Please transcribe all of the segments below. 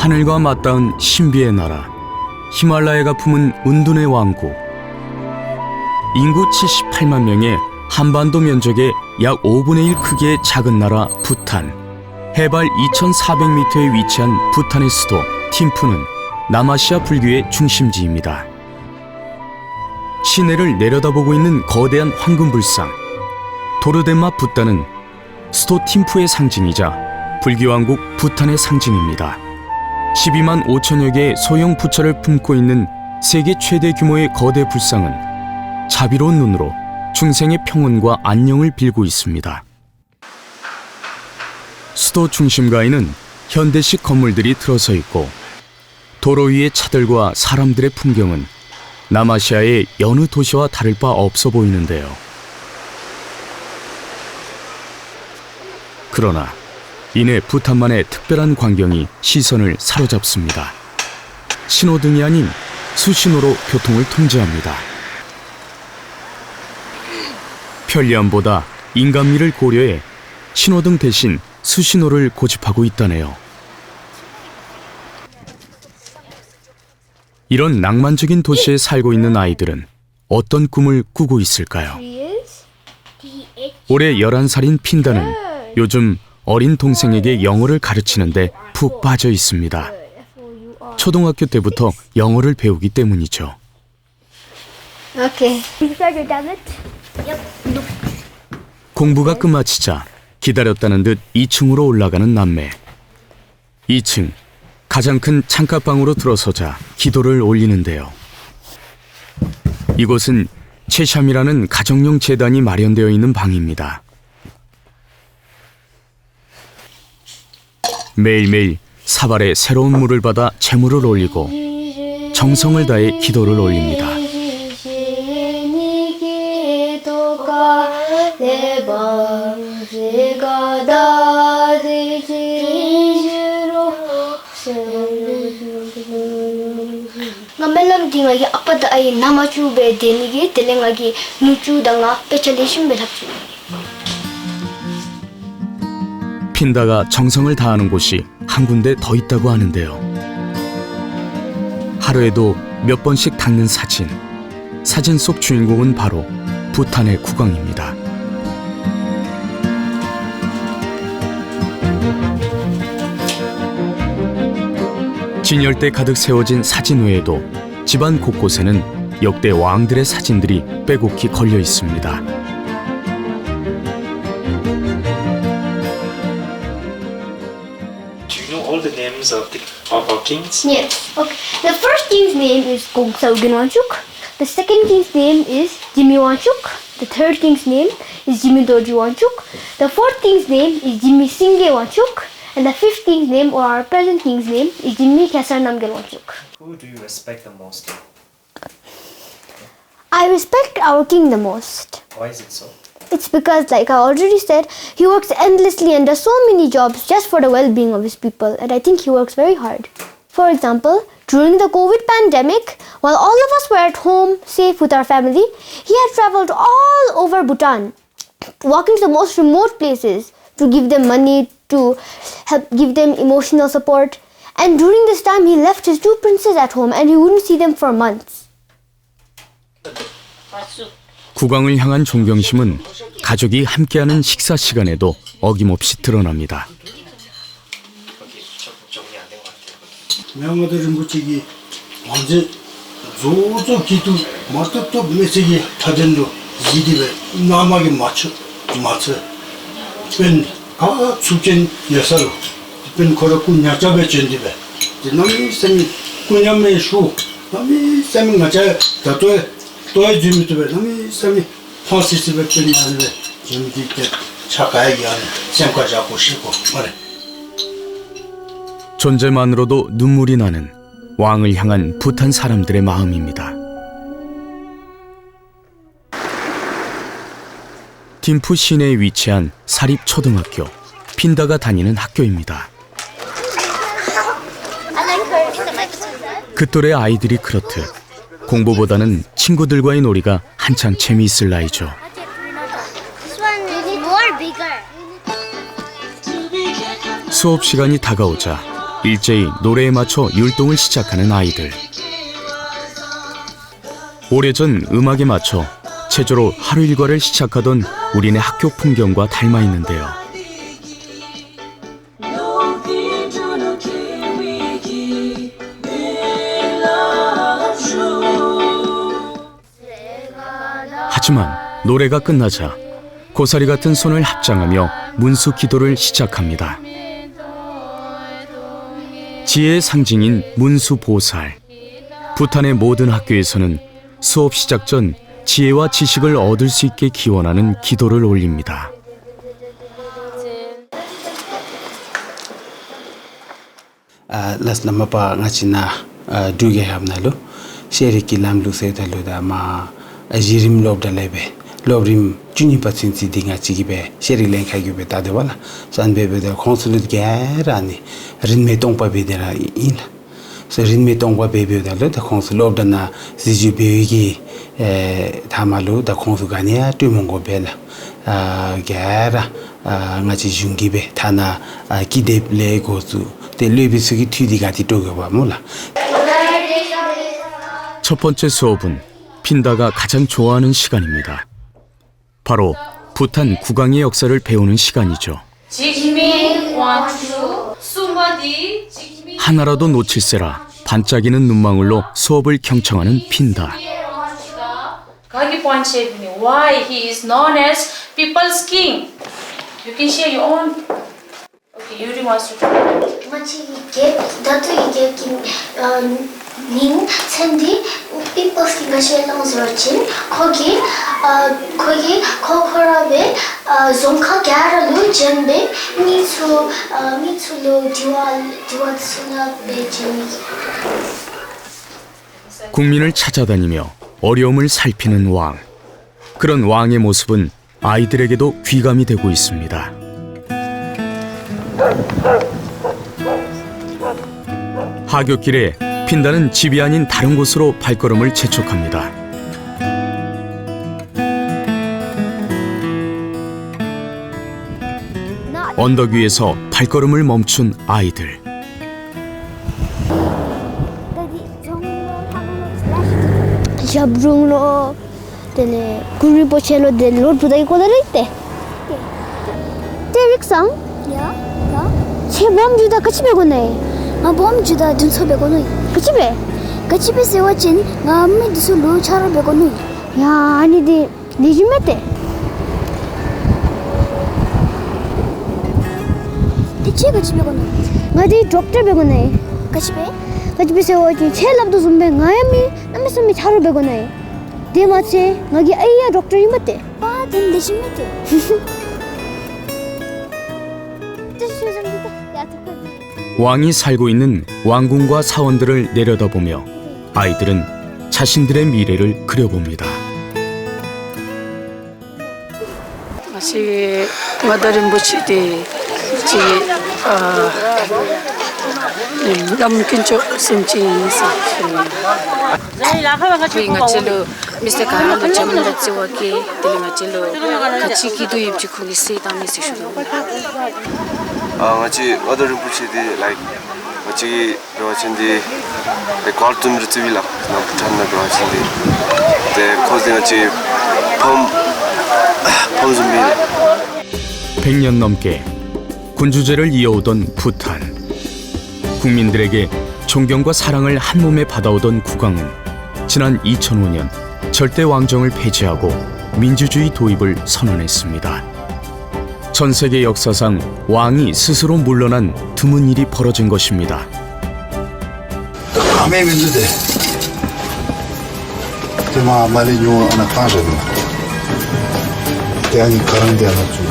하늘과 맞닿은 신비의 나라, 히말라야가 품은 은둔의 왕국. 인구 78만 명의 한반도 면적의 약 5분의 1 크기의 작은 나라 부탄. 해발 2,400m에 위치한 부탄의 수도 팀푸는 남아시아 불교의 중심지입니다. 시내를 내려다보고 있는 거대한 황금불상. 도르덴마 붓다는 수도 팀푸의 상징이자 불교왕국 부탄의 상징입니다. 12만 5천여 개의 소형 부처를 품고 있는 세계 최대 규모의 거대 불상은 자비로운 눈으로 중생의 평온과 안녕을 빌고 있습니다. 수도 중심가에는 현대식 건물들이 들어서 있고 도로 위의 차들과 사람들의 풍경은 남아시아의 여느 도시와 다를 바 없어 보이는데요. 그러나 이내 부탄만의 특별한 광경이 시선을 사로잡습니다. 신호등이 아닌 수신호로 교통을 통제합니다. 편리함보다 인간미를 고려해 신호등 대신 수신호를 고집하고 있다네요. 이런 낭만적인 도시에 살고 있는 아이들은 어떤 꿈을 꾸고 있을까요? 올해 11살인 핀다는 요즘 어린 동생에게 영어를 가르치는데 푹 빠져 있습니다. 초등학교 때부터 영어를 배우기 때문이죠. Okay. 공부가 끝마치자 기다렸다는 듯 2층으로 올라가는 남매. 2층 가장 큰 창가방으로 들어서자 기도를 올리는데요. 이곳은 체샴이라는 가정용 재단이 마련되어 있는 방입니다. 매일매일 사발에 새로운 물을 받아 제물을 올리고 정성을 다해 기도를 올립니다. ngamelam dinga gi apada ai namachu be denigi telenga gi nuchu danga pechaléshim be lapchu. 핀다가 정성을 다하는 곳이 한 군데 더 있다고 하는데요. 하루에도 몇 번씩 닦는 사진. 사진 속 주인공은 바로 부탄의 국왕입니다. 진열대 가득 세워진 사진 외에도 집안 곳곳에는 역대 왕들의 사진들이 빼곡히 걸려 있습니다. All the names of our kings? Yes. Okay. The first king's name is Kongsaugin Wanchuk. The second king's name is Jimmy Wanchuk. The third king's name is Jimmy Dorji Wanchuk. The fourth king's name is Jimmy Singye Wanchuk. And the fifth king's name, or our present king's name, is Jimmy Khesar Namgyal Wanchuk. Who do you respect the most? I respect our king the most. Why is it so? It's because, like I already said, he works endlessly and does so many jobs just for the well-being of his people, and I think he works very hard. For example, during the COVID pandemic, while all of us were at home, safe with our family, he had traveled all over Bhutan, walking to the most remote places to give them money, to help give them emotional support. And during this time, he left his two princes at home and he wouldn't see them for months. 국왕을 향한 존경심은 가족이 함께하는 식사 시간에도 어김없이 드러납니다. 명어들을 묻히기 언제 조조 기도 맞다 메시지 타전도 이디베 남하게 맞춰 벤가 축전 여사로 벤 거라고 냐자베 전디베 남이 생 군념의 수 남이 생 맞아 또에 주미도베 남이 생 파시스베 벤이는데 주미디 때 차가야기 하는 생각하지 않고 싶고 말해. 존재만으로도 눈물이 나는 왕을 향한 부탄 사람들의 마음입니다. 팀푸 시내에 위치한 사립초등학교, 핀다가 다니는 학교입니다. 그 또래 아이들이 그렇듯 공부보다는 친구들과의 놀이가 한창 재미있을 나이죠. 수업 시간이 다가오자 일제히 노래에 맞춰 율동을 시작하는 아이들. 오래전 음악에 맞춰 체조로 하루 일과를 시작하던 우리네 학교 풍경과 닮아 있는데요. 하지만 노래가 끝나자 고사리 같은 손을 합장하며 문수 기도를 시작합니다. 지혜의 상징인 문수 보살. 부탄의 모든 학교에서는 수업 시작 전 지혜와 지식을 얻을 수 있게 기원하는 기도를 올립니다. Las nama pa ngachina duge hamnalo sheri kilam lu se talo da ma ajirim lob da lebe lobrim juni patsin si dinga chigibe sheri len khagibe ta de wala san bebe da consulate garani rinme tong pa be dera in so rinme tong pa bebe da lo da consul lob da na siju be gi thamalo da consul gania tu mongo bela gara ngachi jungibe thana kide le gozu 첫 번째 수업은 핀다가 가장 좋아하는 시간입니다. 바로 부탄 국왕의 역사를 배우는 시간이죠. 하나라도 놓칠세라 반짝이는 눈망울로 수업을 경청하는 핀다. Why he is known as people's king? You can share your own. Okay, Yuri wants to try. 이게 나도 이게 닌 샌디 people's king 쉘랑스러친 거기 거기에 zonka 갸라루 젠베 미츠로 디와스나 베진 국민을 찾아다니며 어려움을 살피는 왕. 그런 왕의 모습은 아이들에게도 귀감이 되고 있습니다. 하굣길에 핀다는 집이 아닌 다른 곳으로 발걸음을 재촉합니다. 언덕 위에서 발걸음을 멈춘 아이들. 자브룽로 되네 구리보첼로 된 로드다이 고다리때 데릭상 야 세범 주다 같이 배고네 나범 주다 dunso 배고네 같이 배 세워진 나미 두수 로차로 배고네 야 아니디 니지메테 대체 같이 배고네 나디 doctor 배고네 같이 배 세워진 첼랍도 좀배 나야미 남미스미 차로 배고네 대마체 나기 아이야 doctor 이메테 빠든 니지메테 왕이 살고 있는 왕궁과 사원들을 내려다보며 아이들은 자신들의 미래를 그려봅니다. Masih madarin buciti ci mungkin cok semci ngacelo Mr. Kahana jaman datsi waki tele ngacelo kachi kidu yibji khogi se tami se shudo ngachi madarin buciti like ngachi rochindi the cartoon ritual na putanna rochindi the cause ngachi 폼 준비 100년 넘게 군주제를 이어오던 부탄. 국민들에게 존경과 사랑을 한 몸에 받아오던 국왕은 지난 2005년 절대 왕정을 폐지하고 민주주의 도입을 선언했습니다. 전 세계 역사상 왕이 스스로 물러난 드문 일이 벌어진 것입니다. Kami mindude. Tema malinyo ana kaje. 대안이 가는데 하나 좀.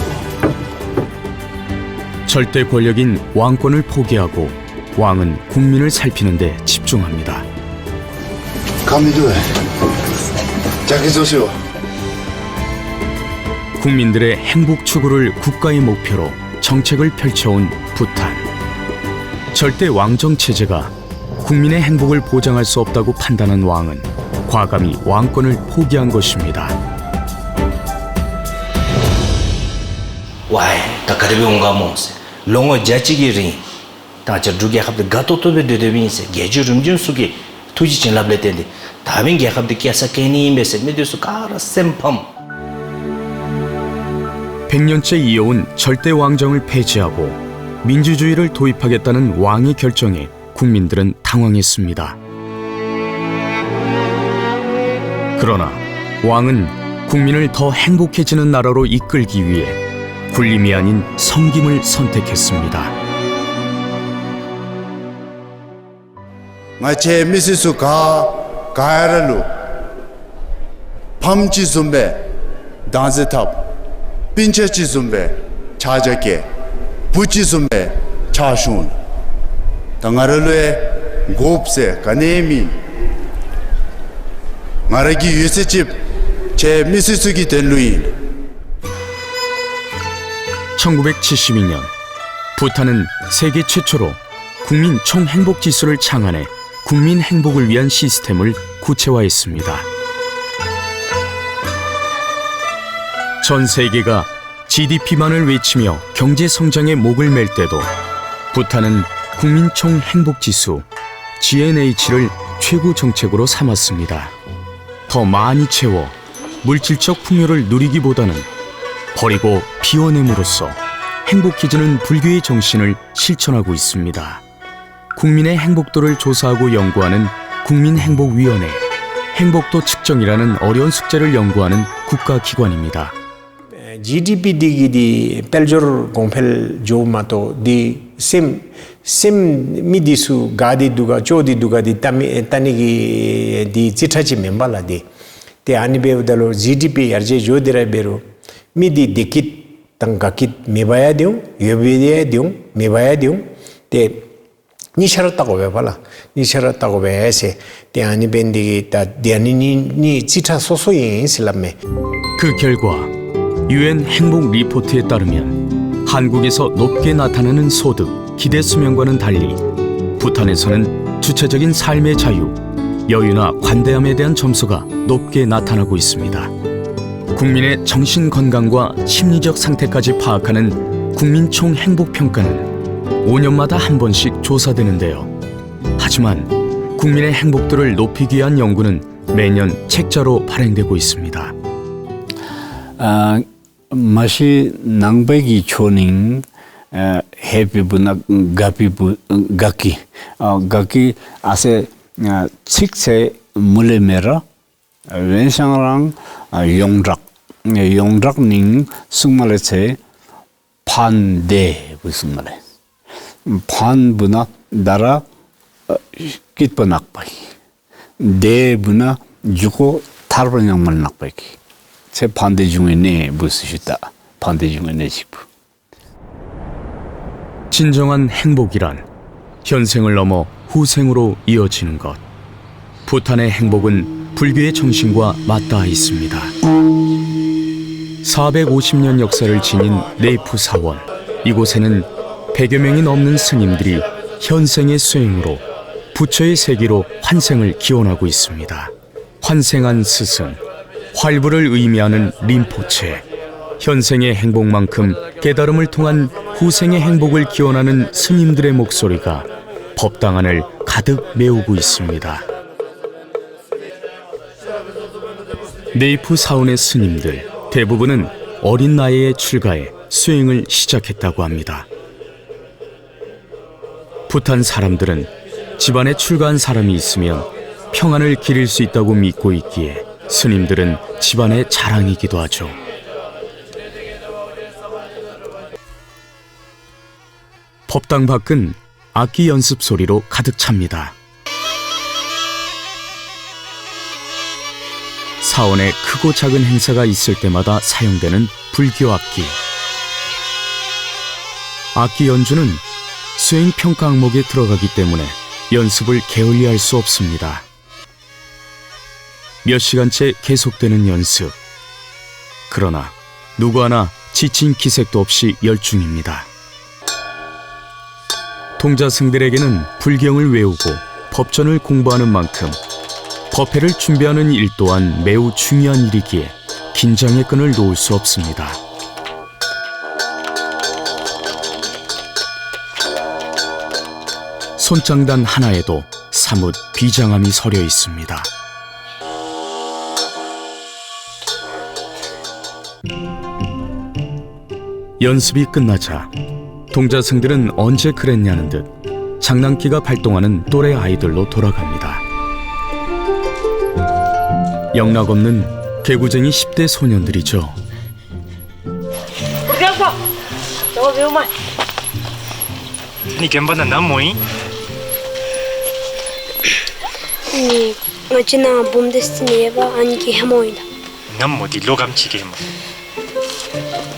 절대 권력인 왕권을 포기하고 왕은 국민을 살피는 데 집중합니다. 감리도에 자기 조시오. 국민들의 행복 추구를 국가의 목표로 정책을 펼쳐온 부탄. 절대 왕정 체제가 국민의 행복을 보장할 수 없다고 판단한 왕은 과감히 왕권을 포기한 것입니다. Why? Takaribi unga mose. Longo jachigiri. 다저 두개 합도 가토토베 되데빈세 게주름준 수기 투지 진랍레텐데 다빈 게 합도 깨사케니 메세 메데스 까라 셈팜 100년째 이어온 절대 왕정을 폐지하고 민주주의를 도입하겠다는 왕의 결정에 국민들은 당황했습니다. 그러나 왕은 국민을 더 행복해지는 나라로 이끌기 위해 군림이 아닌 섬김을 선택했습니다. 마체 미시수 가야라루 팜치 숨베 단세탑 빈체치 숨베 차자케 부치 숨베 차슌 당아르루에 곱세 가네미 마라기 유세집 제 미시수기 델루인 1972년 부탄은 세계 최초로 국민 총행복지수를 창안해 국민 행복을 위한 시스템을 구체화했습니다. 전 세계가 GDP만을 외치며 경제 성장에 목을 맬 때도 부탄은 국민 총행복지수 GNH를 최고 정책으로 삼았습니다. 더 많이 채워 물질적 풍요를 누리기보다는 버리고 비워냄으로써 행복해지는 불교의 정신을 실천하고 있습니다. 국민의 행복도를 조사하고 연구하는 국민행복위원회, 행복도 측정이라는 어려운 숙제를 연구하는 국가기관입니다. GDP di peljor gompel jo mato di sim midisu gadi duga chodi duga di tanigi di chitachi membala di te anibe dalo GDP arje jo dira bero midi dikit tangakit mebaya diu yobide diu mebaya diu te nisharatago bebala nisharatago bese te anibendi ta diani ni chita sosoyin silame 그 결과 UN 행복 리포트에 따르면 한국에서 높게 나타나는 소득, 기대 수명과는 달리 부탄에서는 주체적인 삶의 자유, 여유나 관대함에 대한 점수가 높게 나타나고 있습니다. 국민의 정신 건강과 심리적 상태까지 파악하는 국민 총행복평가는 5년마다 한 번씩 조사되는데요. 하지만 국민의 행복도를 높이기 위한 연구는 매년 책자로 발행되고 있습니다. 마시 낭배기 초닝 해피부나 가키 아세 칙세 물레메라 왼상랑 용락닝 승말레체 판데 무슨 말에 판부나 나라 kitpanak 대부나 주고 탈번양만 낙바기 제 반대 중에네 무엇이다 반대 중에네 싶어 진정한 행복이란 현생을 넘어 후생으로 이어지는 것. 부탄의 행복은 불교의 정신과 맞닿아 있습니다. 450년 역사를 지닌 네이프 사원. 이곳에는 100여 명이 넘는 스님들이 현생의 수행으로 부처의 세계로 환생을 기원하고 있습니다. 환생한 스승, 활부를 의미하는 림포체, 현생의 행복만큼 깨달음을 통한 후생의 행복을 기원하는 스님들의 목소리가 법당안을 가득 메우고 있습니다. 네이프 사원의 스님들 대부분은 어린 나이에 출가해 수행을 시작했다고 합니다. 부탄 사람들은 집안에 출가한 사람이 있으면 평안을 기릴 수 있다고 믿고 있기에 스님들은 집안의 자랑이기도 하죠. 법당 밖은 악기 연습 소리로 가득 찹니다. 사원에 크고 작은 행사가 있을 때마다 사용되는 불교 악기. 악기 연주는 수행 평가 항목에 들어가기 때문에 연습을 게을리할 수 없습니다. 몇 시간째 계속되는 연습. 그러나 누구 하나 지친 기색도 없이 열중입니다. 동자승들에게는 불경을 외우고 법전을 공부하는 만큼 법회를 준비하는 일 또한 매우 중요한 일이기에 긴장의 끈을 놓을 수 없습니다. 손장단 하나에도 사뭇 비장함이 서려 있습니다. 연습이 끝나자 동자승들은 언제 그랬냐는 듯 장난기가 발동하는 또래 아이들로 돌아갑니다. 영락없는 개구쟁이 10대 소년들이죠. 니 gemba na moi. 니 ngachina bomdestineva anki hamoina. Nam mo di logam chige mo.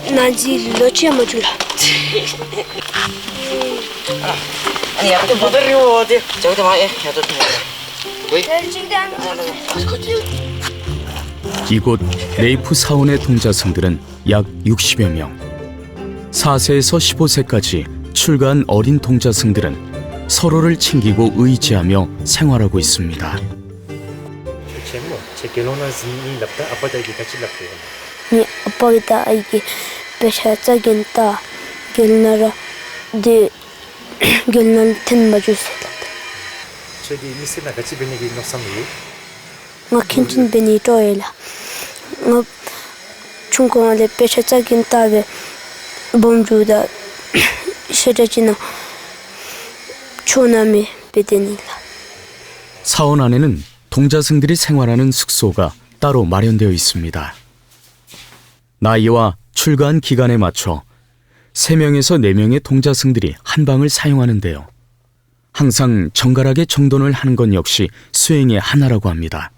Naji lochia mojula. 아니 약간 보더리오 어디 저기도 막 해도 돼. 왜? 이곳 레이프 사원의 동자승들은 약 60여 명. 4세에서 15세까지 출가한 어린 동자승들은 서로를 챙기고 의지하며 생활하고 있습니다. 니 아빠가 아이기 배샤자긴다 gelnara de gelnan ten majusela. 저기 미스나 같이 베니기 노삼이. nga khintin beni toela nga chungko le 배샤자긴다 be bomjuda shedachina 초남에 베데닐라. 사원 안에는 동자승들이 생활하는 숙소가 따로 마련되어 있습니다. 나이와 출가한 기간에 맞춰 3명에서 4명의 동자승들이 한 방을 사용하는데요. 항상 정갈하게 정돈을 하는 건 역시 수행의 하나라고 합니다.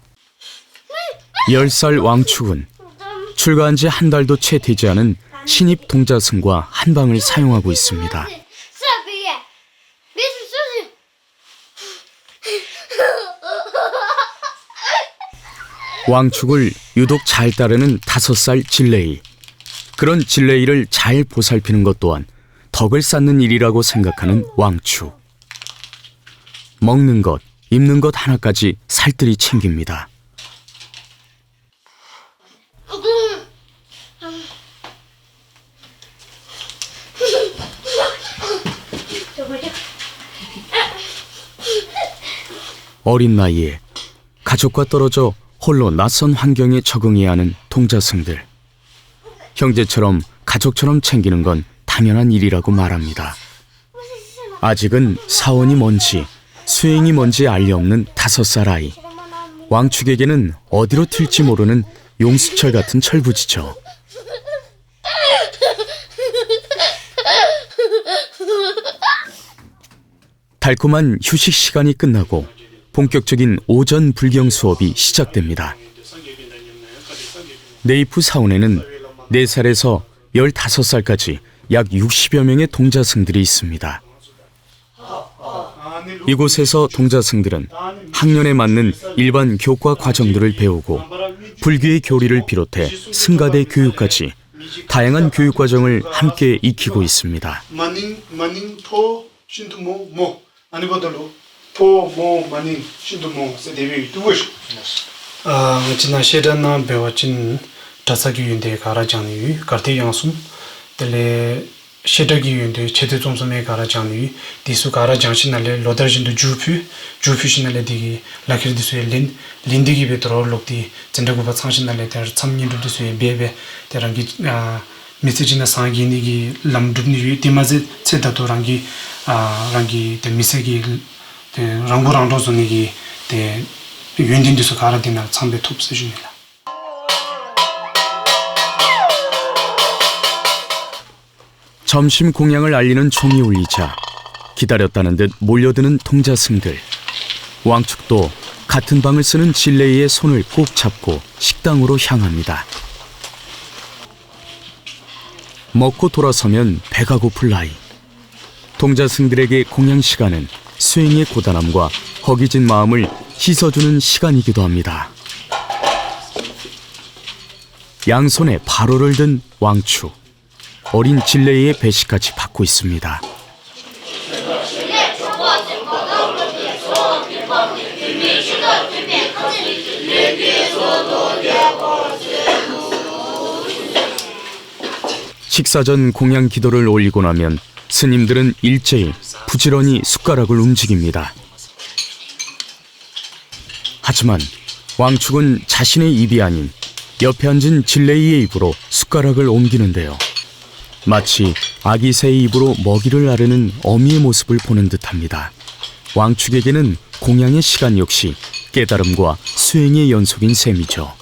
10살 왕축은 출가한 지 한 달도 채 되지 않은 신입 동자승과 한 방을 사용하고 있습니다. 왕축을 유독 잘 따르는 5살 진레이. 그런 진레이를 잘 보살피는 것 또한 덕을 쌓는 일이라고 생각하는 왕축. 먹는 것, 입는 것 하나까지 살뜰히 챙깁니다. 어린 나이에 가족과 떨어져 홀로 낯선 환경에 적응해야 하는 동자승들. 형제처럼 가족처럼 챙기는 건 당연한 일이라고 말합니다. 아직은 사원이 뭔지 수행이 뭔지 알리 없는 5살 아이. 왕축에게는 어디로 튈지 모르는 용수철 같은 철부지죠. 달콤한 휴식 시간이 끝나고 본격적인 오전 불경 수업이 시작됩니다. 네이프 사원에는 4살에서 15살까지 약 60여 명의 동자승들이 있습니다. 이곳에서 동자승들은 학년에 맞는 일반 교과 과정들을 배우고 불교의 교리를 비롯해 승가대 교육까지 다양한 교육 과정을 함께 익히고 있습니다. 지나 시련나 배워진 다사기윤대 가라장이 가르테 양숨 텔레 시덕이윤대 제대 좀섬에 가라장이 디수 가라장신날레 로더진도 주피신날레 디기 라키르디수에 린디기 베트로 록디 전대고바 상신날레 데 참니르디수에 베베 데랑기 미세지나 상기니기 람드니 디마제 체다도랑기 랑기 데 미세기 데 랑고랑도존이기 데 윤딘디수 가라디나 참베 톱스준이라. 점심 공양을 알리는 총이 울리자 기다렸다는 듯 몰려드는 동자승들. 왕축도 같은 방을 쓰는 진레이의 손을 꼭 잡고 식당으로 향합니다. 먹고 돌아서면 배가 고플 나이. 동자승들에게 공양 시간은 수행의 고단함과 허기진 마음을 씻어주는 시간이기도 합니다. 양손에 바로를 든 왕축. 어린 진레이의 배식까지 받고 있습니다. 식사 전 공양 기도를 올리고 나면 스님들은 일제히 부지런히 숟가락을 움직입니다. 하지만 왕축은 자신의 입이 아닌 옆에 앉은 진레이의 입으로 숟가락을 옮기는데요. 마치 아기 새의 입으로 먹이를 나르는 어미의 모습을 보는 듯합니다. 왕축에게는 공양의 시간 역시 깨달음과 수행의 연속인 셈이죠.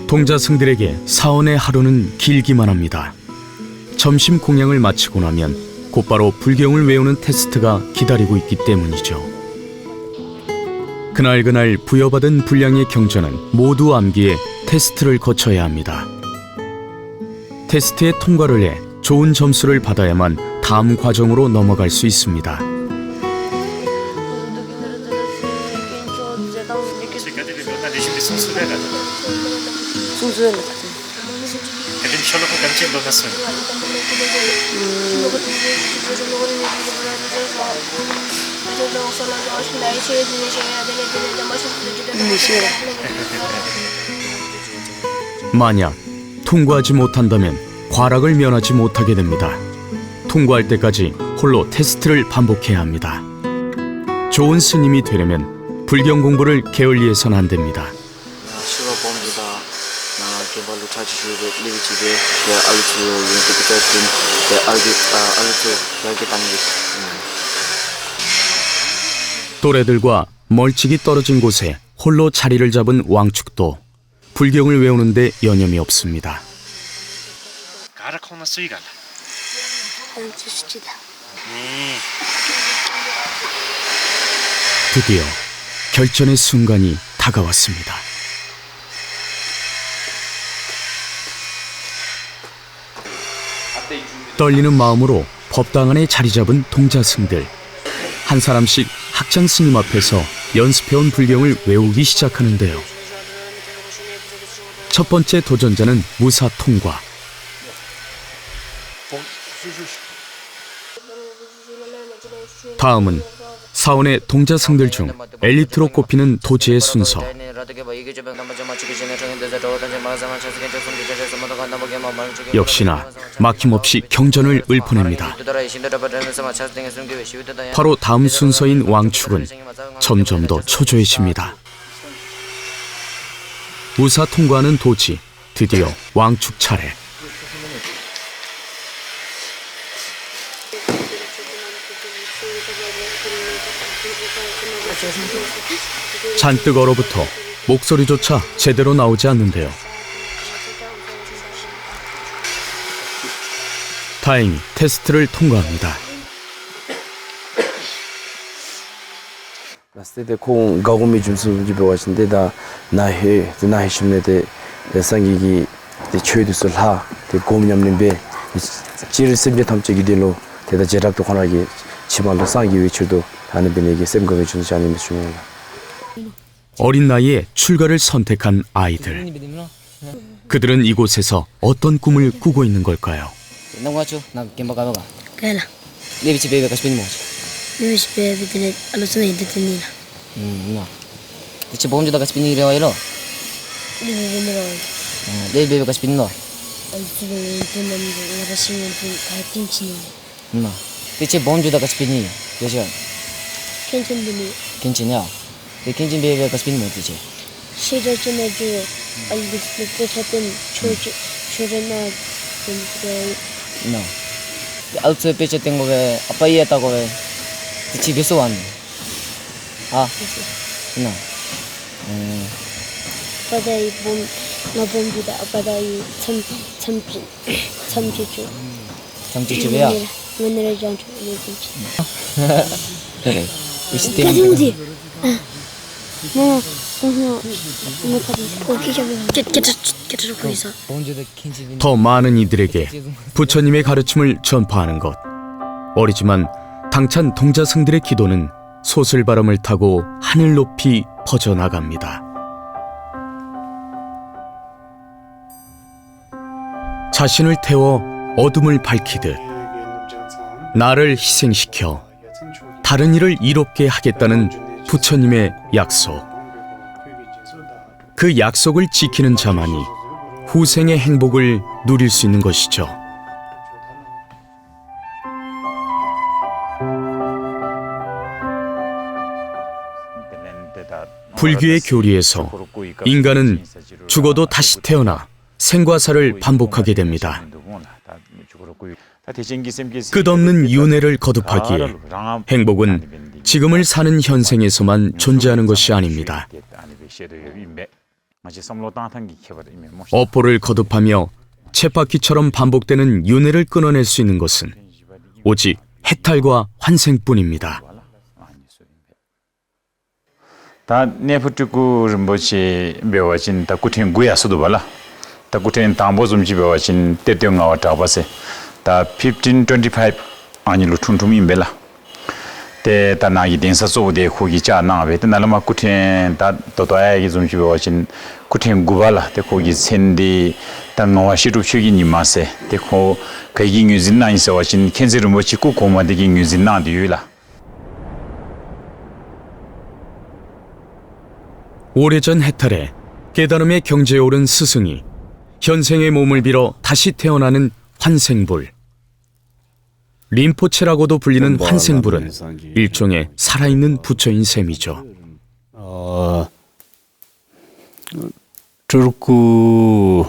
동자승들에게 사원의 하루는 길기만 합니다. 점심 공양을 마치고 나면 곧바로 불경을 외우는 테스트가 기다리고 있기 때문이죠. 그날 부여받은 분량의 경전은 모두 암기해 테스트를 거쳐야 합니다. 테스트에 통과를 해 좋은 점수를 받아야만 다음 과정으로 넘어갈 수 있습니다. Kadın şalakı kamçın donasın. 만약 통과하지 못한다면 과락을 면하지 못하게 됩니다. 통과할 때까지 홀로 테스트를 반복해야 합니다. 좋은 스님이 되려면 불경 공부를 게을리해서는 안 됩니다. 또래들과 멀찍이 떨어진 곳에 홀로 자리를 잡은 왕축도 불경을 외우는데 여념이 없습니다. 드디어 결전의 순간이 다가왔습니다. 떨리는 마음으로 법당 안에 자리 잡은 동자승들. 한 사람씩 학장 스님 앞에서 연습해온 불경을 외우기 시작하는데요. 첫 번째 도전자는 무사 통과. 다음은 사원의 동자승들 중 엘리트로 꼽히는 도지의 순서. 역시나 막힘없이 경전을 읊어냅니다. 바로 다음 순서인 왕축은 점점 더 초조해집니다. 무사 통과하는 도지, 드디어 왕축 차례. 잔뜩 얼어붙어 목소리조차 제대로 나오지 않는데요. 다행히 테스트를 통과합니다. Nastete kung gagawin jumsu jibawasin da nahe shimne de sangi gi de chödu sulha de gomnyam nimbe jir simje tamche gi delo de jerak to khona gi chibal로 sangi 위치도 하는 분에게 쌤거를 주는 자님이 중요합니다. 어린 나이에 출가를 선택한 아이들. 그들은 이곳에서 어떤 꿈을 꾸고 있는 걸까요? Nangwacho na kemba kaga. Kala. Lebichi bebe kaspin mo. Lebichi bebe dile alusuna hidetinila. No. Dice bomjo da kaspin ire wailo. Lebichi mero. Bebe kaspin no. Altibe tunam ngarashin pun kaitinchi. No. Dice bomjo da kaspin ni. Yesha. Kenchin bini. Kenchin ya. 그 켄진 베베 가스핀 뭐지? 시저진의 주 알비스 뜻하던 초전나 근데 나 알트 페이지 된 거에 아빠이 했다고 왜 집에서 왔네. 아. 나. 바다이 나봄보다 바다이 참지주. 참지주야. 오늘의 장초 얘기지. 이스템. 더 많은 이들에게 부처님의 가르침을 전파하는 것. 어리지만 당찬 동자승들의 기도는 소슬바람을 타고 하늘 높이 퍼져나갑니다. 자신을 태워 어둠을 밝히듯 나를 희생시켜 다른 일을 이롭게 하겠다는 부처님의 약속. 그 약속을 지키는 자만이 후생의 행복을 누릴 수 있는 것이죠. 불교의 교리에서 인간은 죽어도 다시 태어나 생과 사를 반복하게 됩니다. 끝없는 윤회를 거듭하기에 행복은 지금을 사는 현생에서만 존재하는 것이 아닙니다. 업보를 거듭하며 쳇바퀴처럼 반복되는 윤회를 끊어낼 수 있는 것은 오직 해탈과 환생뿐입니다. 다 네프트쿠 림보치 배워진 다 쿠텐 구야서도 발라 다 쿠텐 담보 좀 배워진 때때가 왔다 봐세 다 1525 아니로 툰툼이 벨라 때 다나기 덴사소데 거기 자나 베트 날마 쿠텐 다 도도야기 좀 배워진 쿠텐 구발라 때 거기 센디 단노와 시루슈기니 마세 때코 거기 뉴질랜드에서 와신 켄제르 모치고 고마데기 뉴질랜드 유일라 오래전 해탈에 깨달음의 경지에 오른 스승이 현생의 몸을 빌어 다시 태어나는 환생불. 림포체라고도 불리는 환생불은 일종의 살아있는 부처인 셈이죠. turku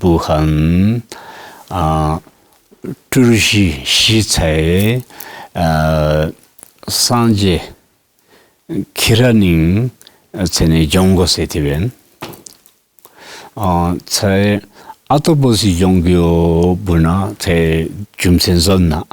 buhan turshi shichai sanje kiraning 전에 종고 세티벤 제 아토보시 종교 분나 제 줌센선나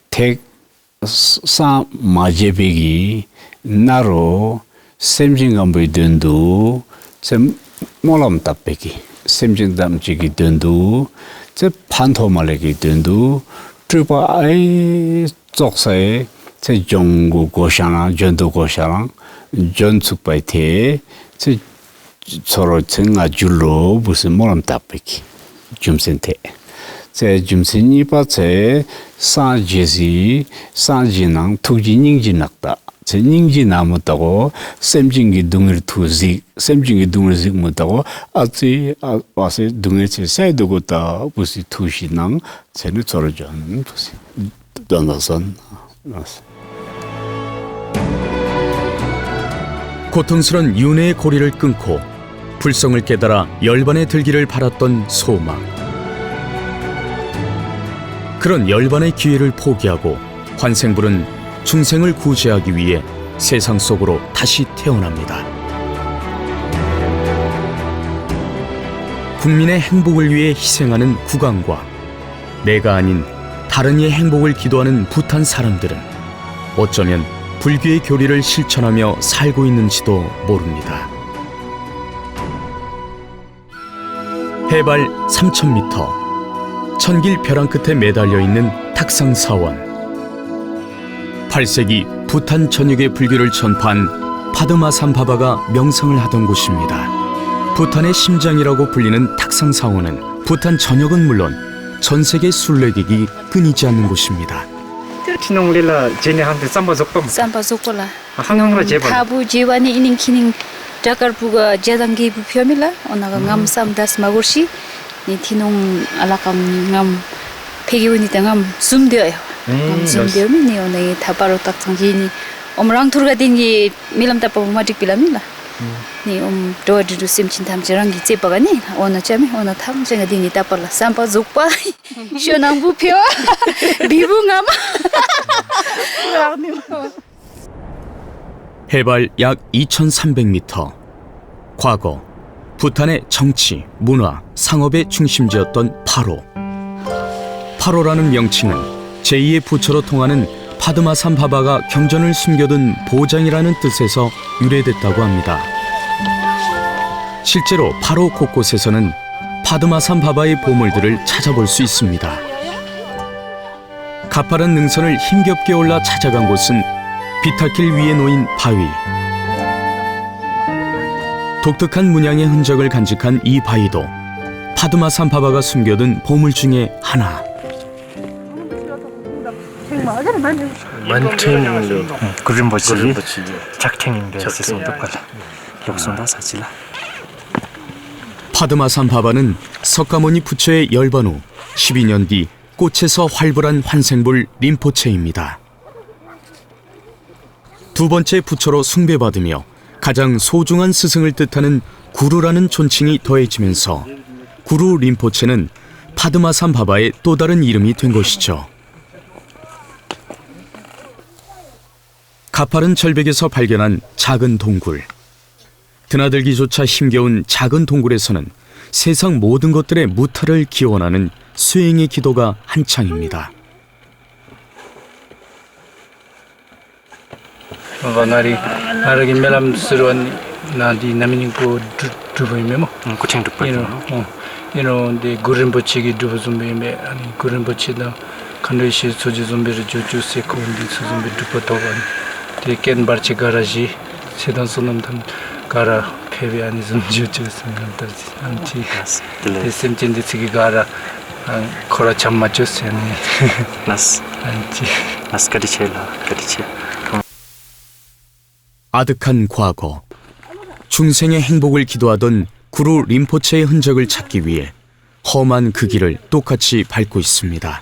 택사 마제베기 나로 셈징감부 된도 셈 몰람 답베기 셈징담지기 된도 제 판토말레기 된도 트바이 쪽사에 제 종고 고샤나 전도 고샤랑 전축바이테 제 서로 증아 줄로 무슨 모람 답베기 줌센테 제 줌센이 바체 사제시 사진랑 투지닝지 낙다 제 닝지 나무다고 셈징기 둥을 투지 셈징기 둥을 지 못하고 아치 와세 둥을 제 사이도고다 무슨 투시낭 제는 저러전 무슨 donna선 고통스런 윤회의 고리를 끊고 불성을 깨달아 열반에 들기를 바랐던 소망. 그런 열반의 기회를 포기하고 환생불은 중생을 구제하기 위해 세상 속으로 다시 태어납니다. 국민의 행복을 위해 희생하는 국왕과 내가 아닌 다른 이의 행복을 기도하는 부탄 사람들은 어쩌면 불교의 교리를 실천하며 살고 있는지도 모릅니다. 해발 3,000m, 천길 벼랑 끝에 매달려 있는 탁상사원. 8세기 부탄 전역의 불교를 전파한 파드마산 바바가 명상을 하던 곳입니다. 부탄의 심장이라고 불리는 탁상사원은 부탄 전역은 물론 전 세계 순례객이 끊이지 않는 곳입니다. 티농릴라 제네한테 쌈바족범 쌈바족콜라 한강으로 제발 타부 지와니 이닝 키닝 자카르부가 제단기 부표밀라 오나가 감 쌈다스 마고시 니 티농 알라감 감 페기우니 땅감 숨되어요. 감 숨되어미 니 오나이 타바로 딱상지니 omrang turga dingi milam tapa madik pilamila ni doadu simchin tham jarangi chepaga ni ona chami ona tham jenga dingi tapala sampa zukpa shonang bu phyo bibu ngam 해발 약 2,300m. 과거 부탄의 정치, 문화, 상업의 중심지였던 파로. 파로라는 명칭은 제2의 부처로 통하는 파드마산 바바가 경전을 숨겨둔 보장이라는 뜻에서 유래됐다고 합니다. 실제로 파로 곳곳에서는 파드마산 바바의 보물들을 찾아볼 수 있습니다. 가파른 능선을 힘겹게 올라 찾아간 곳은 비탈길 위에 놓인 바위. 독특한 문양의 흔적을 간직한 이 바위도 파드마산 바바가 숨겨둔 보물 중에 하나. 만탱로 그림버치 작탱인데 세상도 빨라 역선다 사실라 파드마산 바바는 석가모니 부처의 열반 후 12년 뒤 꽃에서 활발한 환생불 림포체입니다. 두 번째 부처로 숭배받으며 가장 소중한 스승을 뜻하는 구루라는 존칭이 더해지면서 구루 림포체는 파드마산 바바의 또 다른 이름이 된 것이죠. 가파른 절벽에서 발견한 작은 동굴. 드나들기조차 힘겨운 작은 동굴에서는 세상 모든 것들의 무탈을 기원하는 수행의 기도가 한창입니다. 나르기 멜람스런 나디 나미니고 두보이메모 고창 두보이메모 데 구른버치기 두보좀베메 아니 구른버치다 칸도시 소지좀베르 조주세코 온디 소좀베 두보도반 데켄 바르치 가라지 세단 소놈탄 가라 페비아니 좀 조주스면 떨지 안티 데셈진데 지기 가라 코라 참 맞췄으니 나스 안티 나스 카디체라 카디체 아득한 과거, 중생의 행복을 기도하던 구루 림포체의 흔적을 찾기 위해 험한 그 길을 똑같이 밟고 있습니다.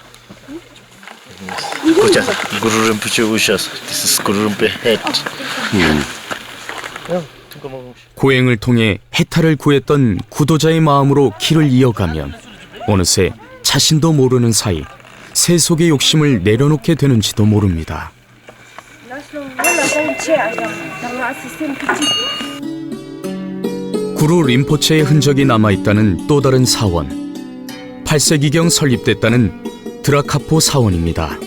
구루 림포체 오셔서 this is 구루 림포 head. 고행을 통해 해탈을 구했던 구도자의 마음으로 길을 이어가면 어느새 자신도 모르는 사이 세속의 욕심을 내려놓게 되는지도 모릅니다. 구루 림포체의 흔적이 남아있다는 또 다른 사원. 8세기경 설립됐다는 드라카포 사원입니다.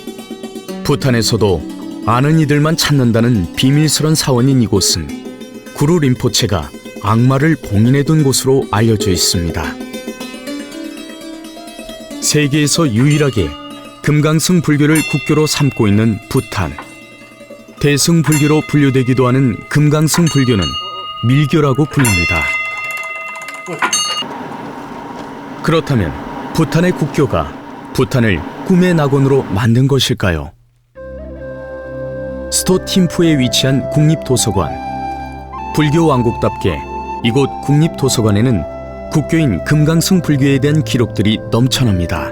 부탄에서도 아는 이들만 찾는다는 비밀스런 사원인 이곳은 구루 림포체가 악마를 봉인해둔 곳으로 알려져 있습니다. 세계에서 유일하게 금강승 불교를 국교로 삼고 있는 부탄. 대승 불교로 분류되기도 하는 금강승 불교는 밀교라고 불립니다. 그렇다면 부탄의 국교가 부탄을 꿈의 낙원으로 만든 것일까요? 스토팀푸에 위치한 국립도서관. 불교 왕국답게 이곳 국립도서관에는 국교인 금강승 불교에 대한 기록들이 넘쳐납니다.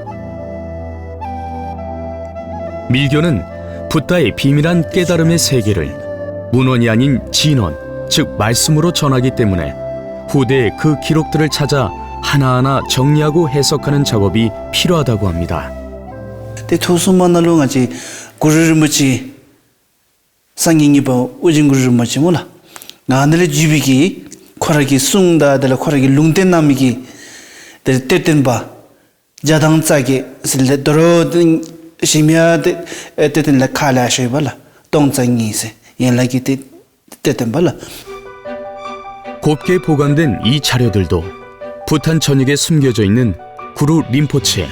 밀교는 붓다의 비밀한 깨달음의 세계를 문헌이 아닌 진언, 즉 말씀으로 전하기 때문에 후대에 그 기록들을 찾아 하나하나 정리하고 해석하는 작업이 필요하다고 합니다. 토수만나롱아지 구르르무치 상잉이보 우징구르무치 몰라 나늘의 주비기 코라기 숭다들 코라기 룽텐남이기 때텐바 자당짜게 슬레 도로든 시미아데 때텐라 칼라셔발라 동장이세 연락이 때텐발라 곱게 보관된 이 자료들도 부탄 전역에 숨겨져 있는 구루 림포체,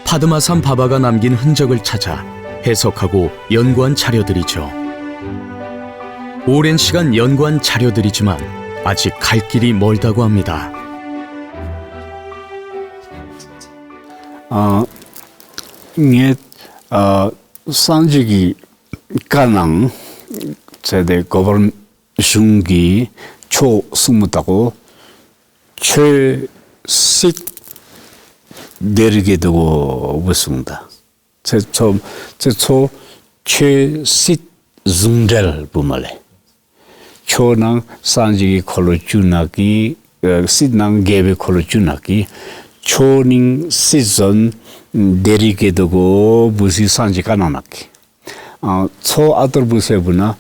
파드마산 바바가 남긴 흔적을 찾아 해석하고 연구한 자료들이죠. 오랜 시간 연구한 자료들이지만 아직 갈 길이 멀다고 합니다. 산지기 가능 제대 고벌 슝기 초 스무다고 최식 내리게 되고 있습니다. 제초 최식 줌델 부말에 초낭 산지기 콜로주나기 시낭 게베 콜로주나기 초닝 시즌 내리게 되고 부시 산지가 나나기 초 아들 부세부나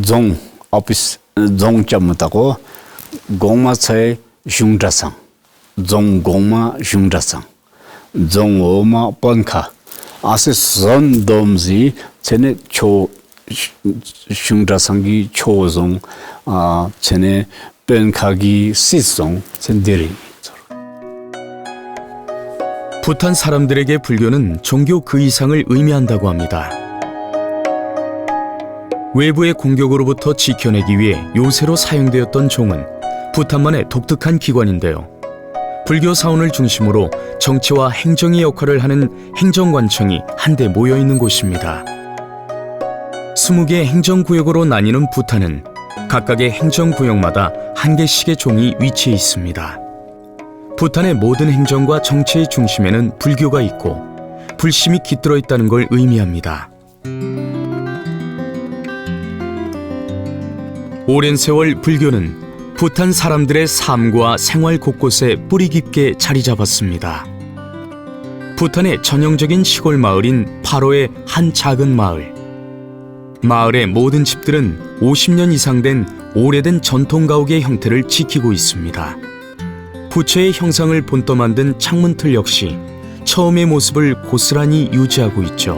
종 오피스 종 점다고 공마차의 흉자상 종공마 흉자상 종오마 번카 아세 선돔지 제네 초 흉자상기 초종 제네 번카기 시송 젠데리 부탄 사람들에게 불교는 종교 그 이상을 의미한다고 합니다. 외부의 공격으로부터 지켜내기 위해 요새로 사용되었던 종은 부탄만의 독특한 기관인데요. 불교 사원을 중심으로 정치와 행정의 역할을 하는 행정관청이 한데 모여 있는 곳입니다. 20개의 행정구역으로 나뉘는 부탄은 각각의 행정구역마다 한 개씩의 종이 위치해 있습니다. 부탄의 모든 행정과 정치의 중심에는 불교가 있고 불심이 깃들어 있다는 걸 의미합니다. 오랜 세월 불교는 부탄 사람들의 삶과 생활 곳곳에 뿌리 깊게 자리 잡았습니다. 부탄의 전형적인 시골 마을인 파로의 한 작은 마을. 마을의 모든 집들은 50년 이상 된 오래된 전통 가옥의 형태를 지키고 있습니다. 부처의 형상을 본떠 만든 창문틀 역시 처음의 모습을 고스란히 유지하고 있죠.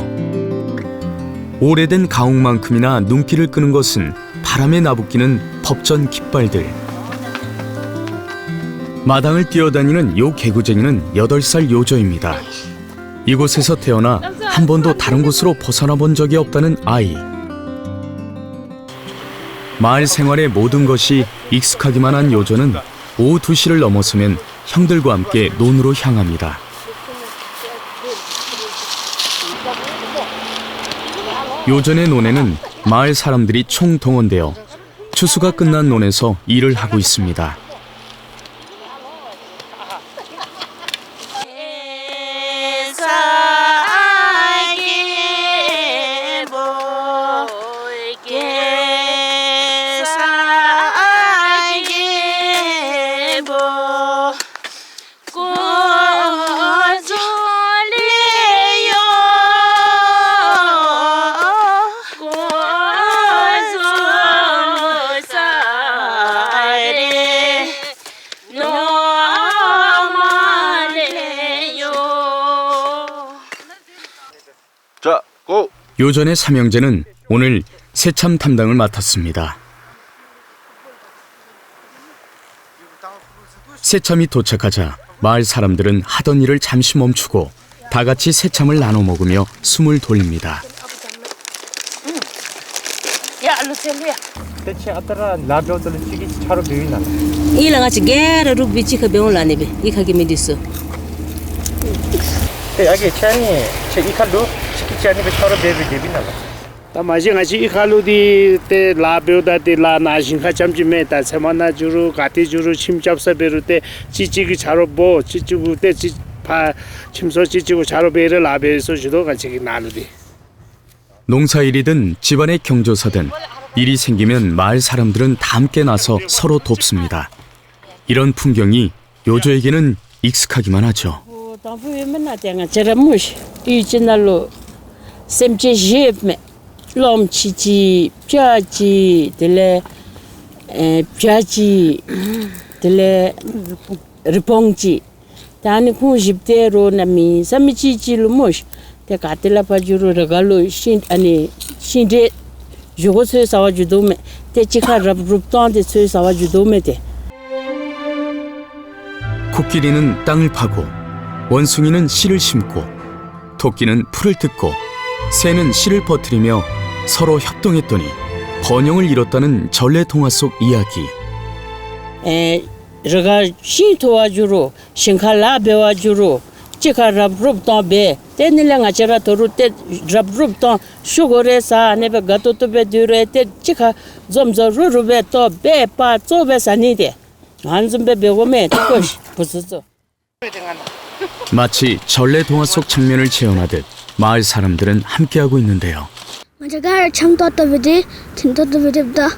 오래된 가옥만큼이나 눈길을 끄는 것은 바람에 나부끼는 법전 깃발들. 마당을 뛰어다니는 요 개구쟁이는 8살 요조입니다. 이곳에서 태어나 한 번도 다른 곳으로 벗어나 본 적이 없다는 아이. 마을 생활의 모든 것이 익숙하기만 한 요조는 오후 2시를 넘어서면 형들과 함께 논으로 향합니다. 요전의 논에는 마을 사람들이 총동원되어 추수가 끝난 논에서 일을 하고 있습니다. 요전의 삼형제는 오늘 새참 담당을 맡았습니다. 새참이 도착하자 마을 사람들은 하던 일을 잠시 멈추고 다 같이 새참을 나눠 먹으며 숨을 돌립니다. 이랑아치 게르루 비치카 병을라네베 이카게 메디스. 아게 차니 이칼로 시키지 베처럼 베비 데비나. 마징아치 이칼루디 때 라베오다디 라나신카 잠지메다 세마나 주루 가티 주루 침잡사베루 때 지지기 자로보 지지구 때 파 침소 지지구 자로베를 라베에서 주도 같이 나누디. 농사일이든 집안의 경조사든 일이 생기면 마을 사람들은 다 함께 나서 서로 돕습니다. 이런 풍경이 요조에게는 익숙하기만 하죠. 롬치지 뼈지 들레 뼈지 들레 리봉지 다니 쿠십대로 나미 삼치지로 모시 때 가텔라 파주로 레갈로 신 아니 신데 조고스 사와주도메 때 치카 랍룹탄데 스 사와주도메데. 코끼리는 땅을 파고 원숭이는 씨를 심고 토끼는 풀을 뜯고 새는 씨를 퍼뜨리며 서로 협동했더니 번영을 이뤘다는 전래동화 속 이야기. 제가 신 도와주로 신칼라 배워주로 제가 랍룹도 배 때닐랑 아저라 도루 때 랍룹도 쇼고레사 네베 가토토 배 드레 때 제가 좀저루루베 또 배파 쪼베사니데 한숨배 배고메 뜻고시 부스서. 마치 전래동화 속 장면을 재현하듯 마을 사람들은 함께하고 있는데요. 제가 참 떠떠비디 진떠떠비디다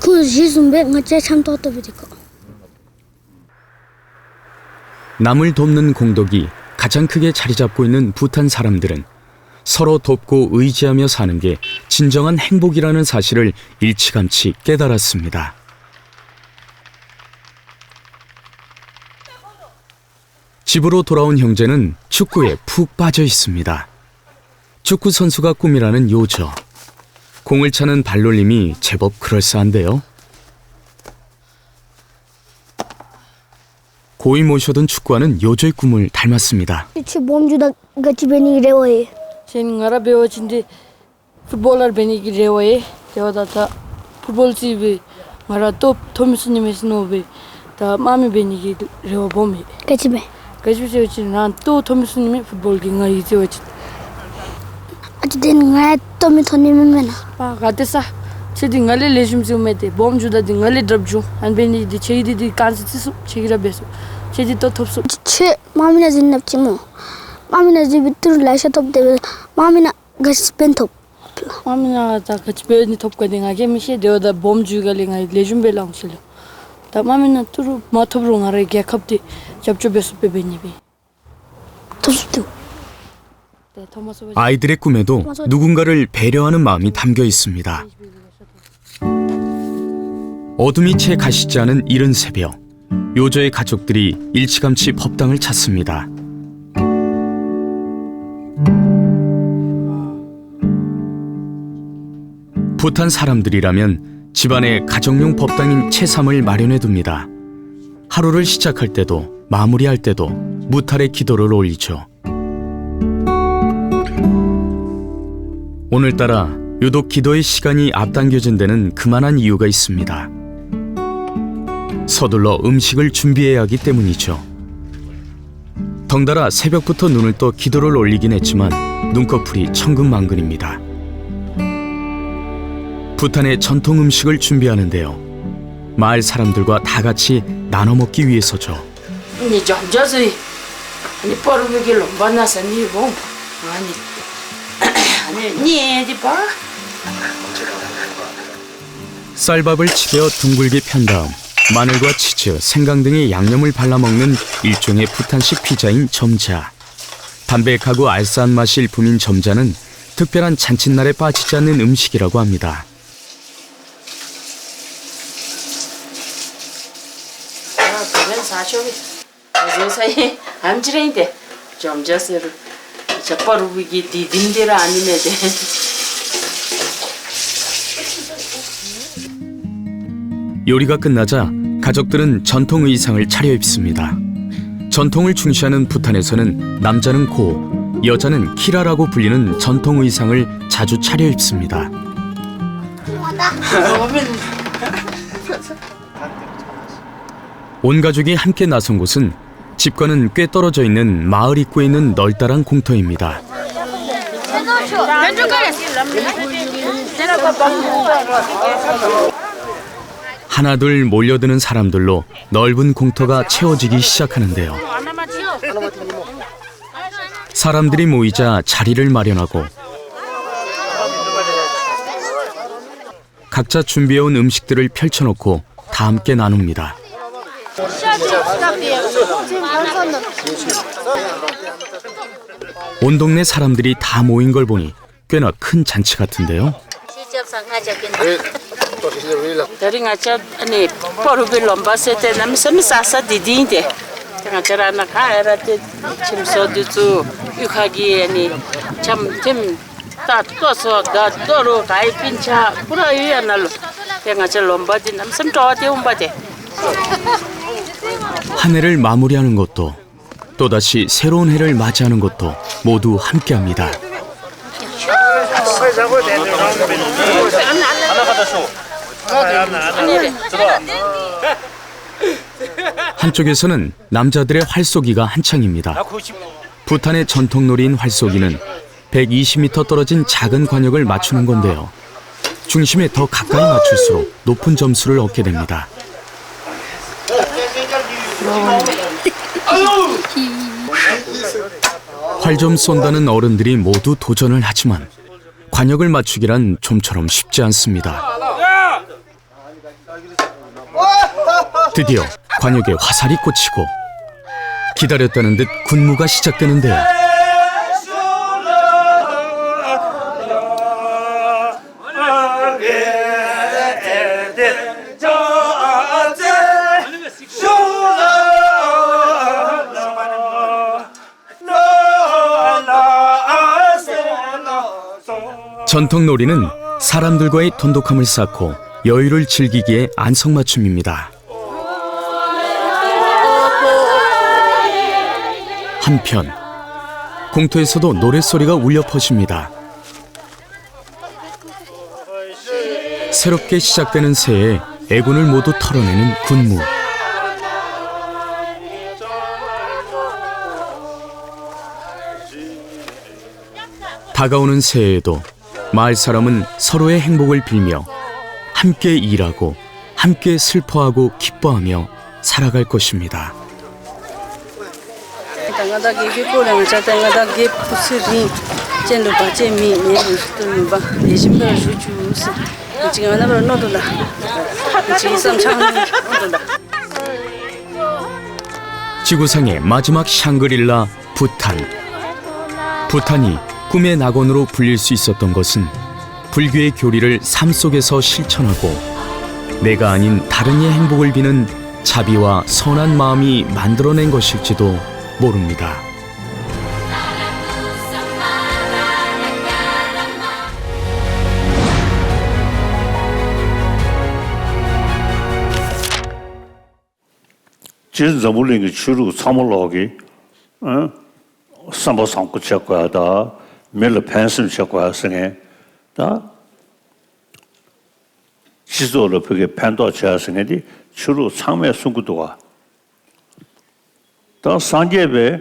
그 지숨배 맞제 참 떠떠비디고. 남을 돕는 공덕이 가장 크게 자리 잡고 있는 부탄 사람들은 서로 돕고 의지하며 사는 게 진정한 행복이라는 사실을 일찌감치 깨달았습니다. 집으로 돌아온 형제는 축구에 푹 빠져 있습니다. 축구 선수가 꿈이라는 요조. 공을 차는 발놀림이 제법 그럴싸한데요. 고이 모셔둔 축구화는 요조의 꿈을 닮았습니다. 몸주다 같이 베니 레오에. 생가라 배워진데 풋볼러 베니기 레오에 되어다다 풋볼 집에 마라 또 톰스님의 노베 다 마미 베니기 레오 봄에 같이 베. 같이 난또 톰스님의 풋볼 기가 이제었지. 아직은 나 톰이 토님이면아. 아 가데사 제딩갈레 레줌즈메데 몸주다 딩갈레 드랍주 안 베니 디 체이디 디 칸스티스 체기라 베소 제디 또 덥소. 체 마미나 진납지 뭐. 마미나 집이 뚫라셔 덥대. 마미나 가스펜 덥. 마미나 다 같이 배우니 덥고 내가 게미시 되어다 봄 주가링아 레줌벨랑 실려. 다 마미나 뚜루 마토브로 나래 개캅디 잡초베스 베베니비. 덥소. 아이들의 꿈에도 누군가를 배려하는 마음이 담겨 있습니다. 어둠이 채 가시지 않은 이른 새벽, 요조의 가족들이 일찌감치 법당을 찾습니다. 부탄 사람들이라면 집안에 가정용 법당인 채삼을 마련해둡니다. 하루를 시작할 때도 마무리할 때도 무탈의 기도를 올리죠. 오늘따라 유독 기도의 시간이 앞당겨진 데는 그만한 이유가 있습니다. 서둘러 음식을 준비해야 하기 때문이죠. 덩달아 새벽부터 눈을 떠 기도를 올리긴 했지만 눈꺼풀이 천근만근입니다. 부탄의 전통 음식을 준비하는데요. 마을 사람들과 다 같이 나눠 먹기 위해서죠. 니 점저스이 아니 뻐르비길로 만나서 니고 아니 니 어디 봐? 쌀밥을 치게어 둥글게 편 다음 마늘과 치즈, 생강 등의 양념을 발라 먹는 일종의 부탄식 피자인 점자. 담백하고 알싸한 맛이 일품인 점자는 특별한 잔칫날에 빠지지 않는 음식이라고 합니다. 그건 사쇼비. 요새 암지레인데 점저스를 저 뻐르비기 디딘데라 아니네데. 요리가 끝나자 가족들은 전통 의상을 차려입습니다. 전통을 중시하는 부탄에서는 남자는 고, 여자는 키라라고 불리는 전통 의상을 자주 차려입습니다. 온 가족이 함께 나선 곳은 집과는 꽤 떨어져 있는 마을 입구에 있는 널따란 공터입니다. 하나둘 몰려드는 사람들로 넓은 공터가 채워지기 시작하는데요. 사람들이 모이자 자리를 마련하고 각자 준비해온 음식들을 펼쳐놓고 다 함께 나눕니다. 온 동네 사람들이 다 모인 걸 보니 꽤나 큰 잔치 같은데요. 다리가차 아니 뻐르빌 롬바세테 남섬 사사 디딘데 가차라나 카에라테 침소두수 유카기 아니 참템 따또서 다도로 가이핀차 프라이야날로 가차 롬바디 남섬 저한테 온바데. 한 해를 마무리하는 것도 또다시 새로운 해를 맞이하는 것도 모두 함께합니다. 한쪽에서는 남자들의 활쏘기가 한창입니다. 부탄의 전통놀이인 활쏘기는 120m 떨어진 작은 관역을 맞추는 건데요. 중심에 더 가까이 맞출수록 높은 점수를 얻게 됩니다. 활 좀 쏜다는 어른들이 모두 도전을 하지만 관역을 맞추기란 좀처럼 쉽지 않습니다. 드디어 관역에 화살이 꽂히고 기다렸다는 듯 군무가 시작되는데요. 전통놀이는 사람들과의 돈독함을 쌓고 여유를 즐기기에 안성맞춤입니다. 한편 공터에서도 노랫소리가 울려 퍼집니다. 새롭게 시작되는 새해에 애군을 모두 털어내는 군무. 다가오는 새해에도 마을 사람은 서로의 행복을 빌며 함께 일하고 함께 슬퍼하고 기뻐하며 살아갈 것입니다. Tangada ge ko lang cha tangada ge pusiri chen lu ba che mi ne tu lu ba ye sim ga ju ju se ji ga na ba no do la ji sam chang no do la 지구상의 마지막 샹그릴라 부탄. 부탄이 꿈의 낙원으로 불릴 수 있었던 것은 불교의 교리를 삶 속에서 실천하고 내가 아닌 다른 이의 행복을 비는 자비와 선한 마음이 만들어낸 것일지도 모릅니다. 지금 저물링이 주로 사물로기 삼보 삼고 쳤고야다 밀로 펜슬 쳤고야 생에 다 지소로 그게 펜도 쳐서네디 주로 상매 숨고도가 다 산제베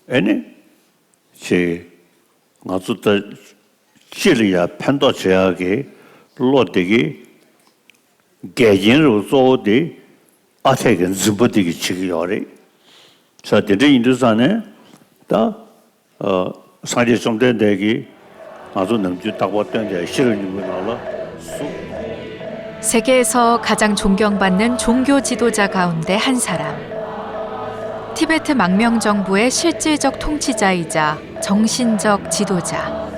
아니 제 나주다 실이야 펜도 쳐야게 로데기 개진으로 쏘데 아태근 즈버디기 치기요래 자 데데 인도산에 다 산제 좀 된대기 아주 넘주 딱 왔던 게 싫은 거 나와 세계에서 가장 존경받는 종교 지도자 가운데 한 사람. 티베트 망명 정부의 실질적 통치자이자 정신적 지도자.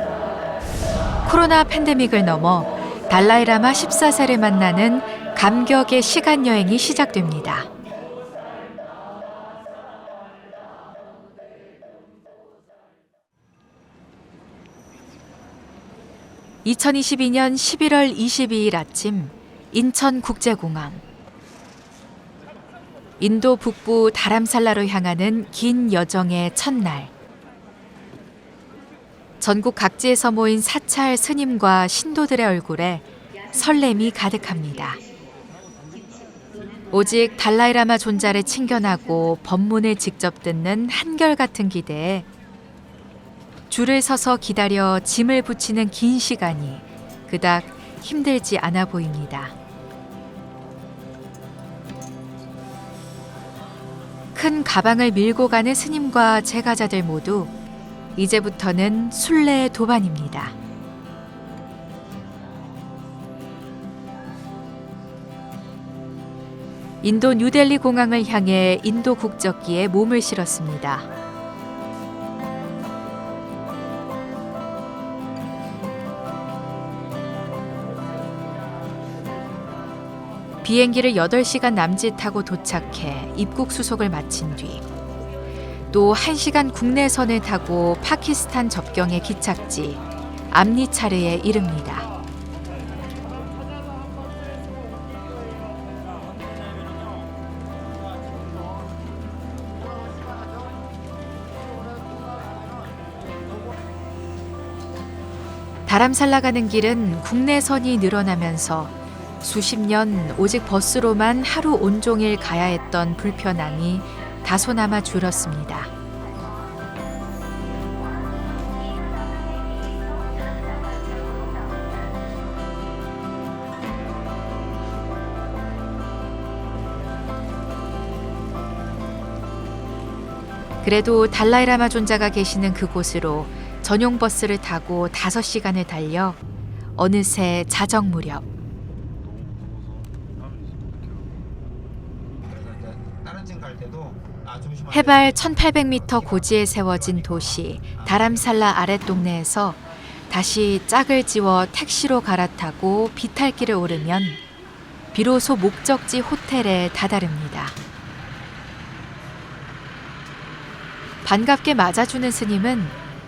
코로나 팬데믹을 넘어 달라이라마 14세를 만나는 감격의 시간 여행이 시작됩니다. (2022년 11월 22일) 아침 인천국제공항. 인도 북부 다람살라로 향하는 긴 여정의 첫날. 전국 각지에서 모인 사찰 스님과 신도들의 얼굴에 설렘이 가득합니다. 오직 달라이라마 존자를 친견하고 법문을 직접 듣는 한결같은 기대에 줄을 서서 기다려 짐을 붙이는 긴 시간이 그닥 힘들지 않아 보입니다. 큰 가방을 밀고 가는 스님과 제가자들 모두 이제부터는 순례의 도반입니다. 인도 뉴델리 공항을 향해 인도 국적기에 몸을 실었습니다. 비행기를 8시간 남짓 타고 도착해 입국 수속을 마친 뒤 또 1시간 국내선을 타고 파키스탄 접경의 기착지 암리차르에 이릅니다. 다람살라 가는 길은 국내선이 늘어나면서 수십 년 오직 버스로만 하루 온종일 가야 했던 불편함이 다소나마 줄었습니다. 그래도 달라이라마 존자가 계시는 그곳으로 전용 버스를 타고 5시간을 달려 어느새 자정 무렵. 해발 1800m 고지에 세워진 도시 다람살라 아랫동네에서 다시 짝을 지워 택시로 갈아타고 비탈길을 오르면 비로소 목적지 호텔에 다다릅니다. 반갑게 맞아주는 스님은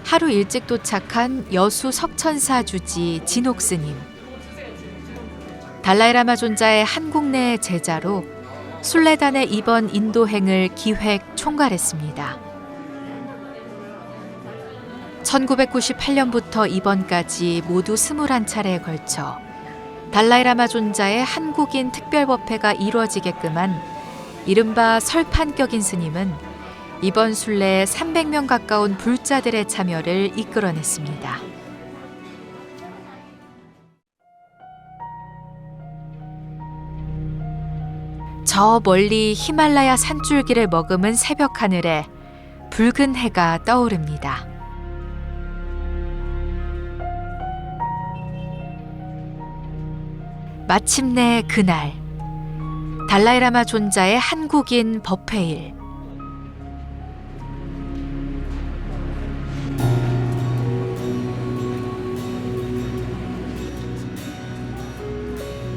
하루 일찍 도착한 여수 석천사 주지 진옥 스님. 달라이라마 존자의 한국 내 제자로 순례단의 이번 인도행을 기획 총괄했습니다. 1998년부터 이번까지 모두 21차례에 걸쳐 달라이라마 존자의 한국인 특별법회가 이루어지게끔 한 이른바 설판격인 스님은 이번 순례에 300명 가까운 불자들의 참여를 이끌어냈습니다. 저 멀리 히말라야 산줄기를 머금은 새벽 하늘에 붉은 해가 떠오릅니다. 마침내 그날, 달라이라마 존자의 한국인 법회일.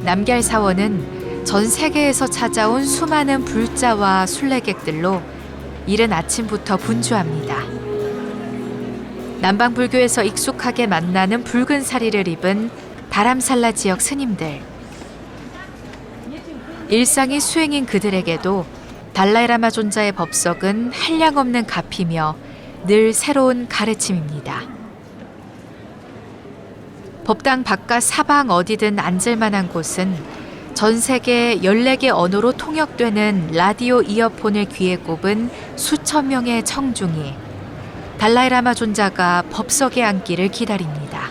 남걀 사원은 전 세계에서 찾아온 수많은 불자와 순례객들로 이른 아침부터 분주합니다. 남방불교에서 익숙하게 만나는 붉은 사리를 입은 다람살라 지역 스님들. 일상이 수행인 그들에게도 달라이라마 존자의 법석은 한량없는 값이며 늘 새로운 가르침입니다. 법당 바깥 사방 어디든 앉을 만한 곳은 전 세계 14개 언어로 통역되는 라디오 이어폰을 귀에 꼽은 수천 명의 청중이 달라이라마 존자가 법석에 앉기를 기다립니다.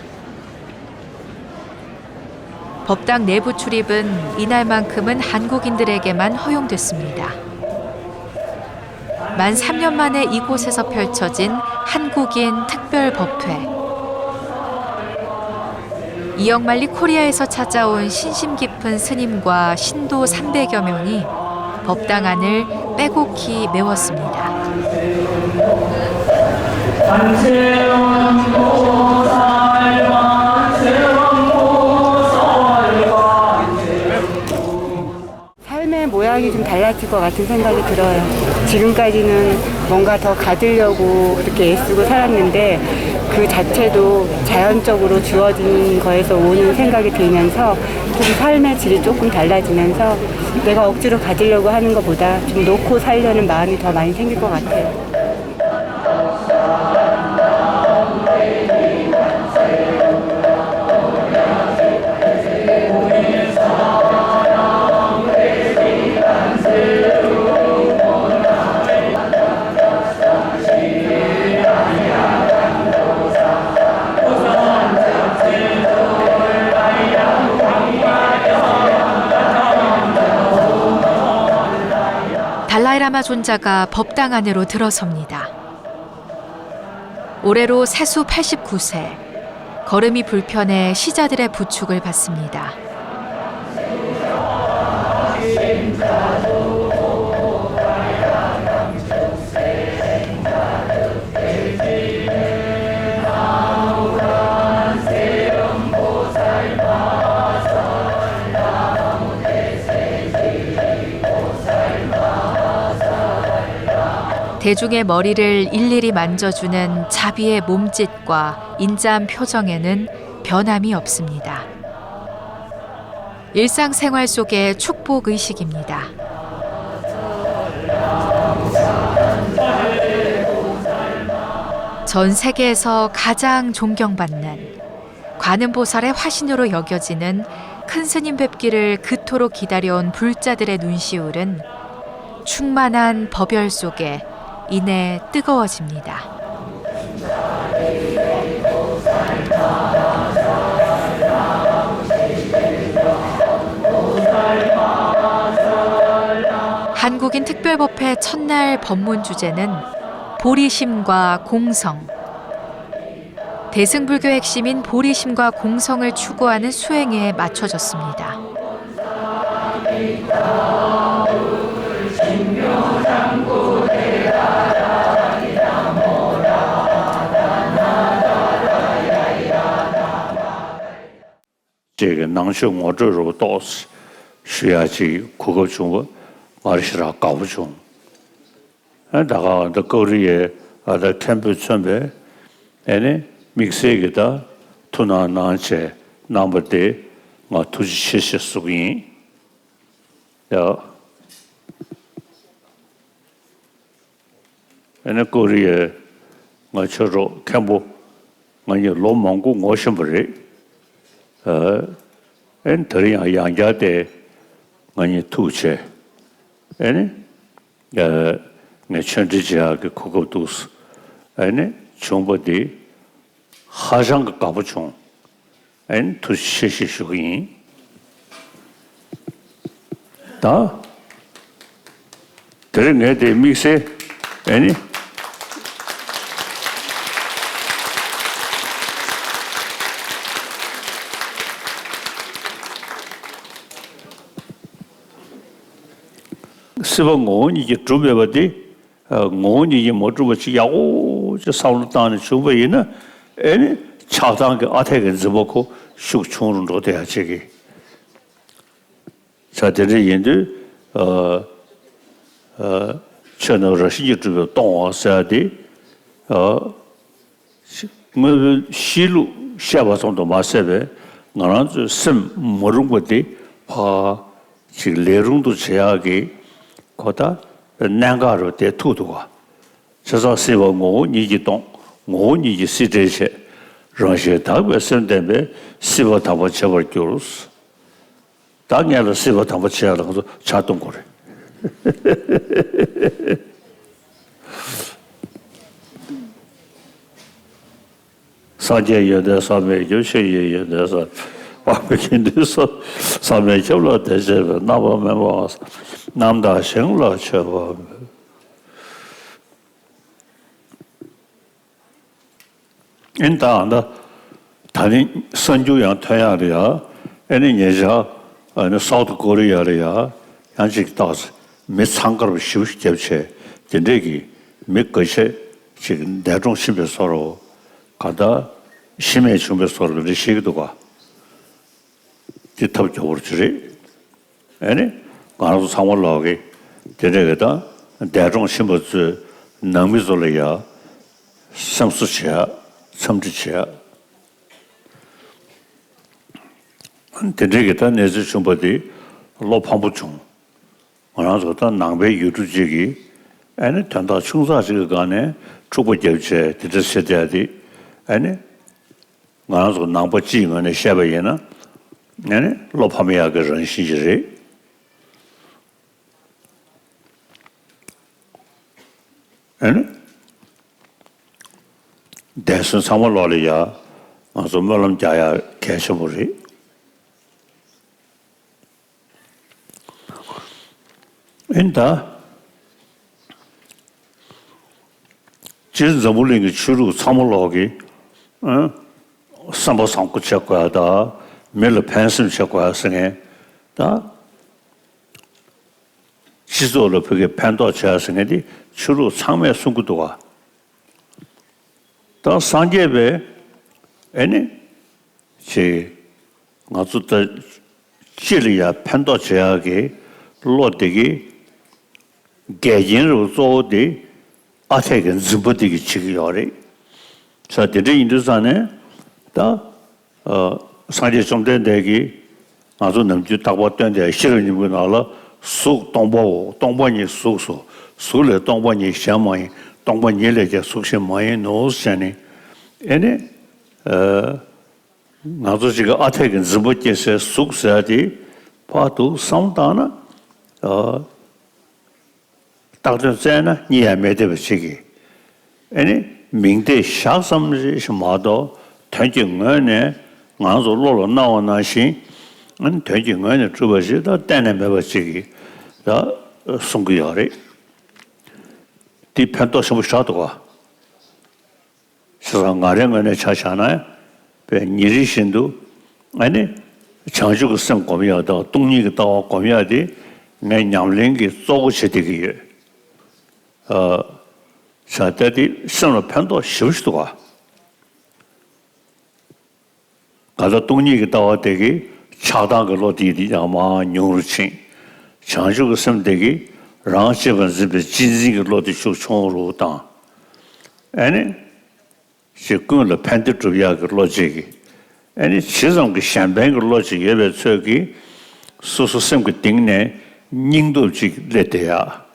법당 내부 출입은 이날만큼은 한국인들에게만 허용됐습니다. 만 3년 만에 이곳에서 펼쳐진 한국인 특별 법회. 이억만리 코리아에서 찾아온 신심 깊은 스님과 신도 300여 명이 법당 안을 빼곡히 메웠습니다. 삶의 모양이 좀 달라질 것 같은 생각이 들어요. 지금까지는 뭔가 더 가지려고 그렇게 애쓰고 살았는데 그 자체도 자연적으로 주어진 거에서 오는 생각이 들면서 좀 삶의 질이 조금 달라지면서 내가 억지로 가지려고 하는 것보다 좀 놓고 살려는 마음이 더 많이 생길 것 같아요. 달라이라마 존자가 법당 안으로 들어섭니다. 올해로 세수 89세, 걸음이 불편해 시자들의 부축을 받습니다. 대중의 머리를 일일이 만져주는 자비의 몸짓과 인자한 표정에는 변함이 없습니다. 일상생활 속의 축복 의식입니다. 전 세계에서 가장 존경받는 관음보살의 화신으로 여겨지는 큰 스님 뵙기를 그토록 기다려온 불자들의 눈시울은 충만한 법열 속에 이내 뜨거워집니다. 한국인 특별법회 첫날 법문 주제는 보리심과 공성. 대승불교 핵심인 보리심과 공성을 추구하는 수행에 맞춰졌습니다.这个能学我这种道士，需要去苦口中，马来西亚搞不中。大家的高丽也的看不准备，믹스에 기다 투나 나한테 남버데 뭐 투지 시시 수긴 야 코리아 뭐 저로 캠보 뭐니 로망고 모션버리 엔터리아 양자데 뭐니 투체 네 천지지야 그 그것도스 정보디 하장 가부총 투시시슈긴 다 들은 게 믹스에 시범 이게 주베버디 이게 뭐 주버치 야오 저 사울다는 주베이는 애니 차당게 아태게 접고 숙충으로 돼야 저기 자들이 인도 채널을 시주도 동어서디 뭐 실루 샤바송도 마세베 나는 심 모르는 것이 파 지금 내용도 제약이 거다 난가로 대 투도가 저서 세워고 니기동 오니기 시제시 러시아 다고 선대베 시버 다버 쳐버 교루스 당연히 시버 다버 쳐는 것도 자동거래 사제여대 사매 교시여대서 와베킨데서 사매 겨로 대제베 나보면 뭐 남다 생로 쳐봐 인다나 다른 선주양 태야리야 애니 예자 어느 사우스 코리아리야 양식 다스 몇 상가로 쉬우시 접체 진대기 몇 것이 지금 대중 심에서로 가다 심해 중에서로 리시기도가 뒤탑 쪽으로 주리 애니 가서 상월 나오게 되게다 대중 심에서 남미솔이야 삼수치야 삼지치야 되게다 내지 좀버디 로판부중 원하서다 낭배 유주지기 애니 단다 충사지가 간에 주부절제 디저세대디 애니 원하서 낭버지인의 샤베이나 애니 로파미야가 전시지리 애니 대선 사물로리야 아주 멀음 자야 개셔버리 인다 지금 저물링이 주로 사물로기 삼보 삼고 쳤고야다 밀로 펜스 쳤고야 생에 다 지소로 그게 펜도 쳐야 생에디 주로 상매 숨고도가 또 상계배 애니 제 아주다 질이야 판도 제약이 로데기 개진으로 쏘디 아세겐 즈버디기 치기요래 자들이 인도산에 다 상계 좀된 대기 아주 넘주 딱봤던 데 싫은 이분 알아 쑥 동보니 쑥수 술에 동보니 샤마이 동보니레게 쑥시 마이 노스잖니 애네 나도 지금 아태근 즈버께서 쑥사디 파도 상다나 따르잖아 니야메데버시기 아니 민대 샤섬지 마도 tänjingane 나도 로로 나와나시 안 tänjingane 주버지다 때네메버시기 다 송구야리 디펜도 섬샤도가 서랑가령에 차샤나요 배 니리신도 아니 장주가 선 고미야다 동리가 다 고미야디 내 냠랭기 쏘고시되기 사태디 선로 편도 쉬우시도가 가서 동리가 다 되기 차단걸로 디디 아마 뉴르친 장주가 선되기 랑시번스베 진지걸로 디쇼 총으로다 아니 시군을 팬드트비아 그 로직이 아니 시정 그 샴뱅 그 로직 예배 저기 소소sem 그 딩네 닝도직 레데야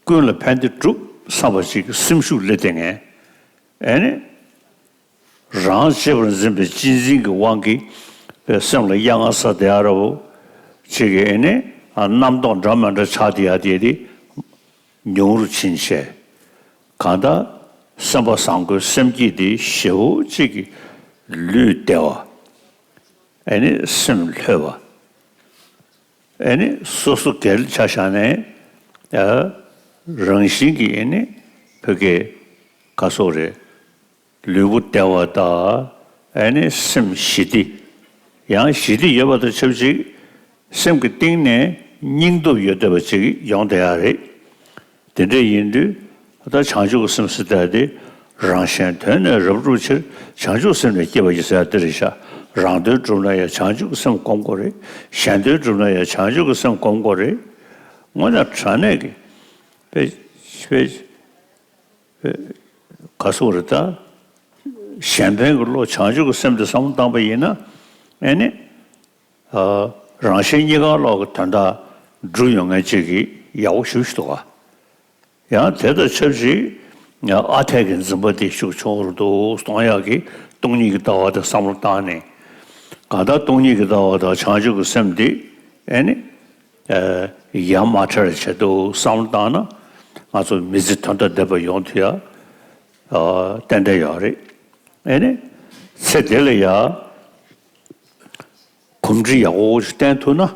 그걸 팬드트 사버지 심슈 레데네 아니 랑시번스베 진지 그 왕기 성의 양아사대하고 지게네 남동 드라마를 차디아디디 뉴르 친셰 가다 삼바상고 sem기디 쇼지기 르데와 아니 심르와 아니 소소겔 차샤네 랑시기 아니 그게 가소레 르부데와다 아니 심시디 양 시디 여바도 첩지 sem그 띵네 닝도 여대버지 영대야래 데데 인도 다 장주고 심스다데 랑셴던 러브루치 장주 심네 개버지사 들이샤 랑도 좀나야 장주고 심 공고래 셴도 좀나야 장주고 심 공고래 뭐냐 차네게 배 가서르다 셴뱅으로 장주고 심도 상담바이나 아니 랑셴이가 로고 탄다 주용의 지기 야오슈스도가 야 대도 처지 야 아태긴 좀버디 쇼초르도 스토야기 동니기 다와다 삼르다네 가다 동니기 다와다 장주고 셈디 아니 야마처르체도 삼르다나 아주 미지탄다 데버 용티야 텐데야리 아니 세델이야 kumzhiyago stanto na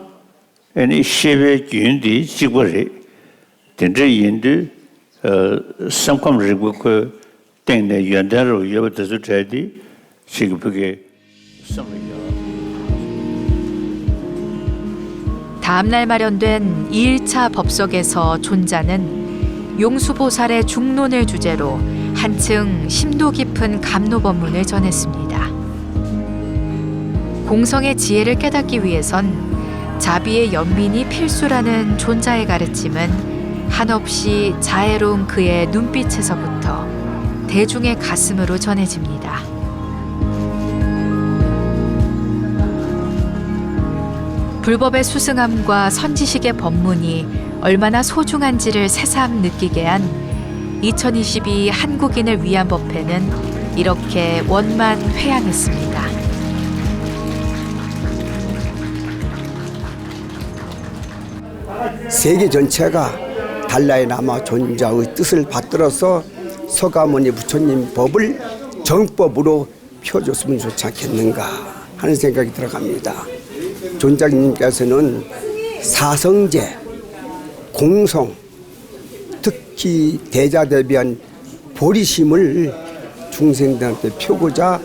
eni shebe gyundi jigwari dendri yindi samkwam rigwa ko tengne yandaro yabatazu chaydi shigibige 다음날 마련된 2일차 법석에서 존자는 용수보살의 중론을 주제로 한층 심도 깊은 감노법문을 전했습니다. 공성의 지혜를 깨닫기 위해선 자비의 연민이 필수라는 존자의 가르침은 한없이 자애로운 그의 눈빛에서부터 대중의 가슴으로 전해집니다. 불법의 수승함과 선지식의 법문이 얼마나 소중한지를 새삼 느끼게 한 2022 한국인을 위한 법회는 이렇게 원만회양했습니다. 세계 전체가 달라이라마 존자의 뜻을 받들어서 서가모니 부처님 법을 정법으로 펴줬으면 좋지 않겠는가 하는 생각이 들어갑니다. 존자님께서는 사성제, 공성, 특히 대자대비한 보리심을 중생들한테 펴고자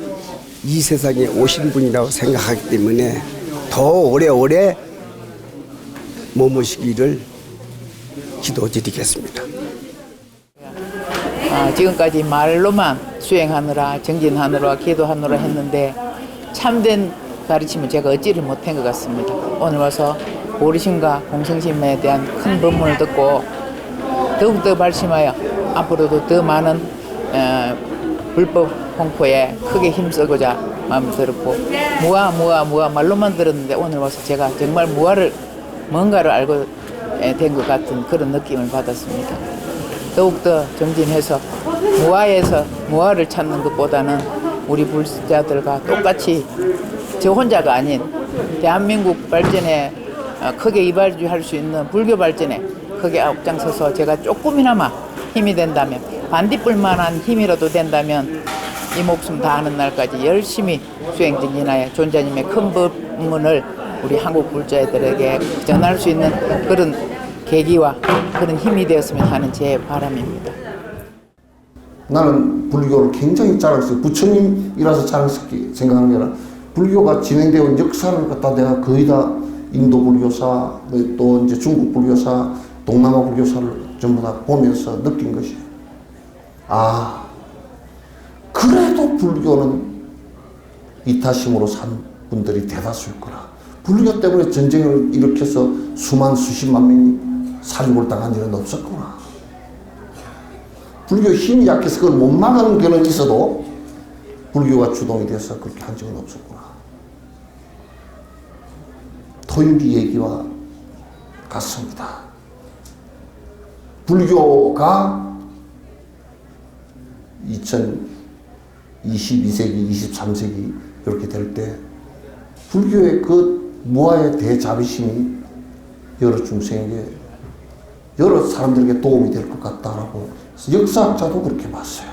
이 세상에 오신 분이라고 생각하기 때문에 더 오래오래 머무시기를 기도드리겠습니다. 지금까지 말로만 수행하느라 정진하느라 기도하느라 했는데 참된 가르침을 제가 얻지를 못한 것 같습니다. 오늘 와서 보리심과 공성심에 대한 큰 법문을 듣고 더욱더 발심하여 앞으로도 더 많은 불법 홍포에 크게 힘쓰고자 마음을 들었고 무아 말로만 들었는데 오늘 와서 제가 정말 뭔가를 알고 된 것 같은 그런 느낌을 받았습니다. 더욱더 정진해서 무아에서 무아를 찾는 것보다는 우리 불자들과 똑같이 저 혼자가 아닌 대한민국 발전에 크게 이발할 수 있는 불교 발전에 크게 앞장서서 제가 조금이나마 힘이 된다면 반딧불만한 힘이라도 된다면 이 목숨 다하는 날까지 열심히 수행정진하여 존자님의 큰 법문을 우리 한국 불자들에게 전할 수 있는 그런 계기와 그런 힘이 되었으면 하는 제 바람입니다. 나는 불교를 굉장히 자랑스럽게 부처님이라서 자랑스럽게 생각하는 게 아니라 불교가 진행되어 온 역사를 갖다 내가 거의 다 인도 불교사 또 이제 중국 불교사 동남아 불교사를 전부 다 보면서 느낀 것이에요. 아 그래도 불교는 이타심으로 산 분들이 대다수일 거라. 불교 때문에 전쟁을 일으켜서 수십만 명이 살육을 당한 일은 없었구나. 불교 힘이 약해서 그걸 못 막는 경우는 있어도 불교가 주동이 돼서 그렇게 한 적은 없었구나. 토인기 얘기와 같습니다. 불교가 2022세기, 23세기 이렇게 될 때 불교의 그 무아의 대자비심이 여러 중생에게 여러 사람들에게 도움이 될 것 같다라고 역사학자도 그렇게 봤어요.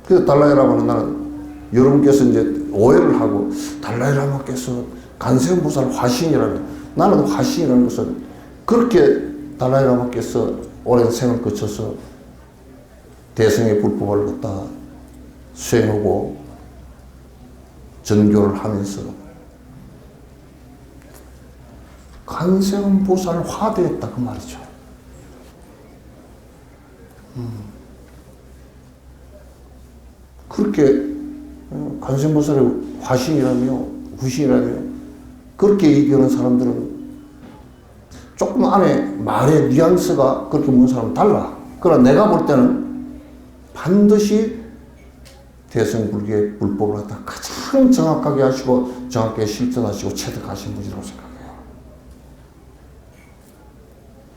그래서 달라이라마는 나는 여러분께서 이제 오해를 하고 달라이라마께서 간세음보살 화신이라는 나는 화신이라는 것은 그렇게 달라이라마께서 오랜 생을 거쳐서 대승의 불법을 갖다 수행하고 전교를 하면서 관세음보살 화되었다 그 말이죠. 그렇게 관세음보살의 화신이라며 후신이라며 그렇게 얘기하는 사람들은 조금 안에 말의 뉘앙스가 그렇게 묻는 사람은 달라. 그러나 내가 볼 때는 반드시 대승불교의 불법을 갖다 가장 정확하게 하시고 정확하게 실천하시고 체득하신 분이라고 생각해요.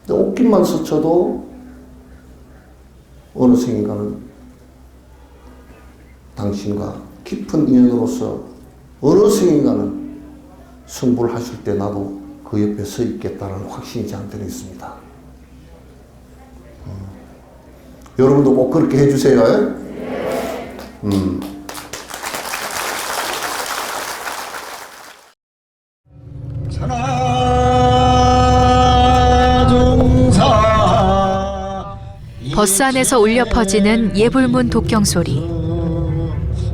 근데 옷깃만 스쳐도 어느 생인가는 당신과 깊은 인연으로서 어느 생인가는 승부를 하실 때 나도 그 옆에 서 있겠다는 확신이 저한테는 있습니다. 여러분도 꼭 그렇게 해주세요. 버스 안에서 울려 퍼지는 예불문 독경 소리.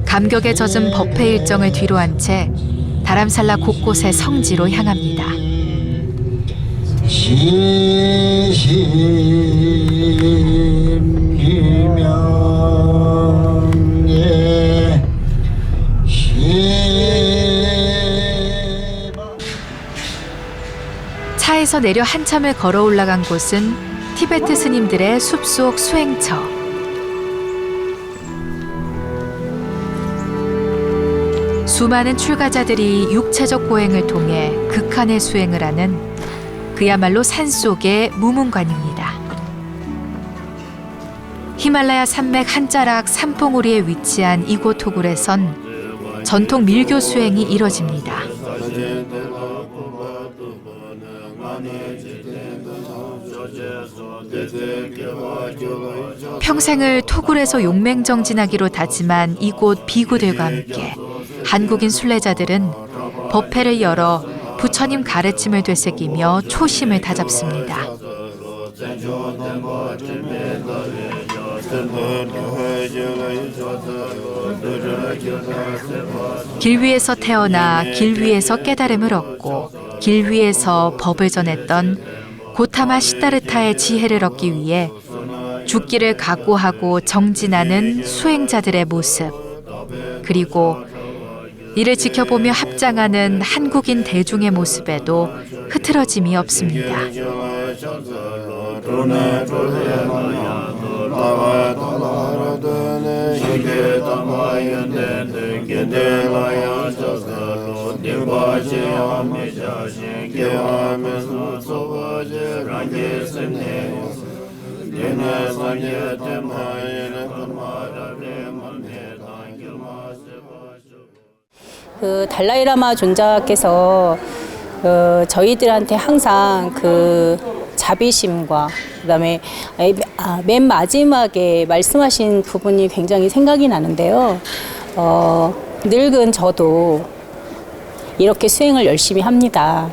감격에 젖은 법회 일정을 뒤로한 채 다람살라 곳곳의 성지로 향합니다. 차에서 내려 한참을 걸어 올라간 곳은 티베트 스님들의 숲속 수행처. 수많은 출가자들이 육체적 고행을 통해 극한의 수행을 하는 그야말로 산속의 무문관입니다. 히말라야 산맥 한 자락 산봉우리에 위치한 이곳 토굴에선 전통 밀교 수행이 이뤄집니다. 평생을 토굴에서 용맹정진하기로 다짐한 이곳 비구들과 함께 한국인 순례자들은 법회를 열어 부처님 가르침을 되새기며 초심을 다잡습니다. 길 위에서 태어나 길 위에서 깨달음을 얻고 길 위에서 법을 전했던 고타마 시다르타의 지혜를 얻기 위해 죽기를 각오하고 정진하는 수행자들의 모습, 그리고 이를 지켜보며 합장하는 한국인 대중의 모습에도 흐트러짐이 없습니다. 그 달라이라마 존자께서 저희들한테 항상 그 자비심과 그다음에 맨 마지막에 말씀하신 부분이 굉장히 생각이 나는데요. 늙은 저도 이렇게 수행을 열심히 합니다.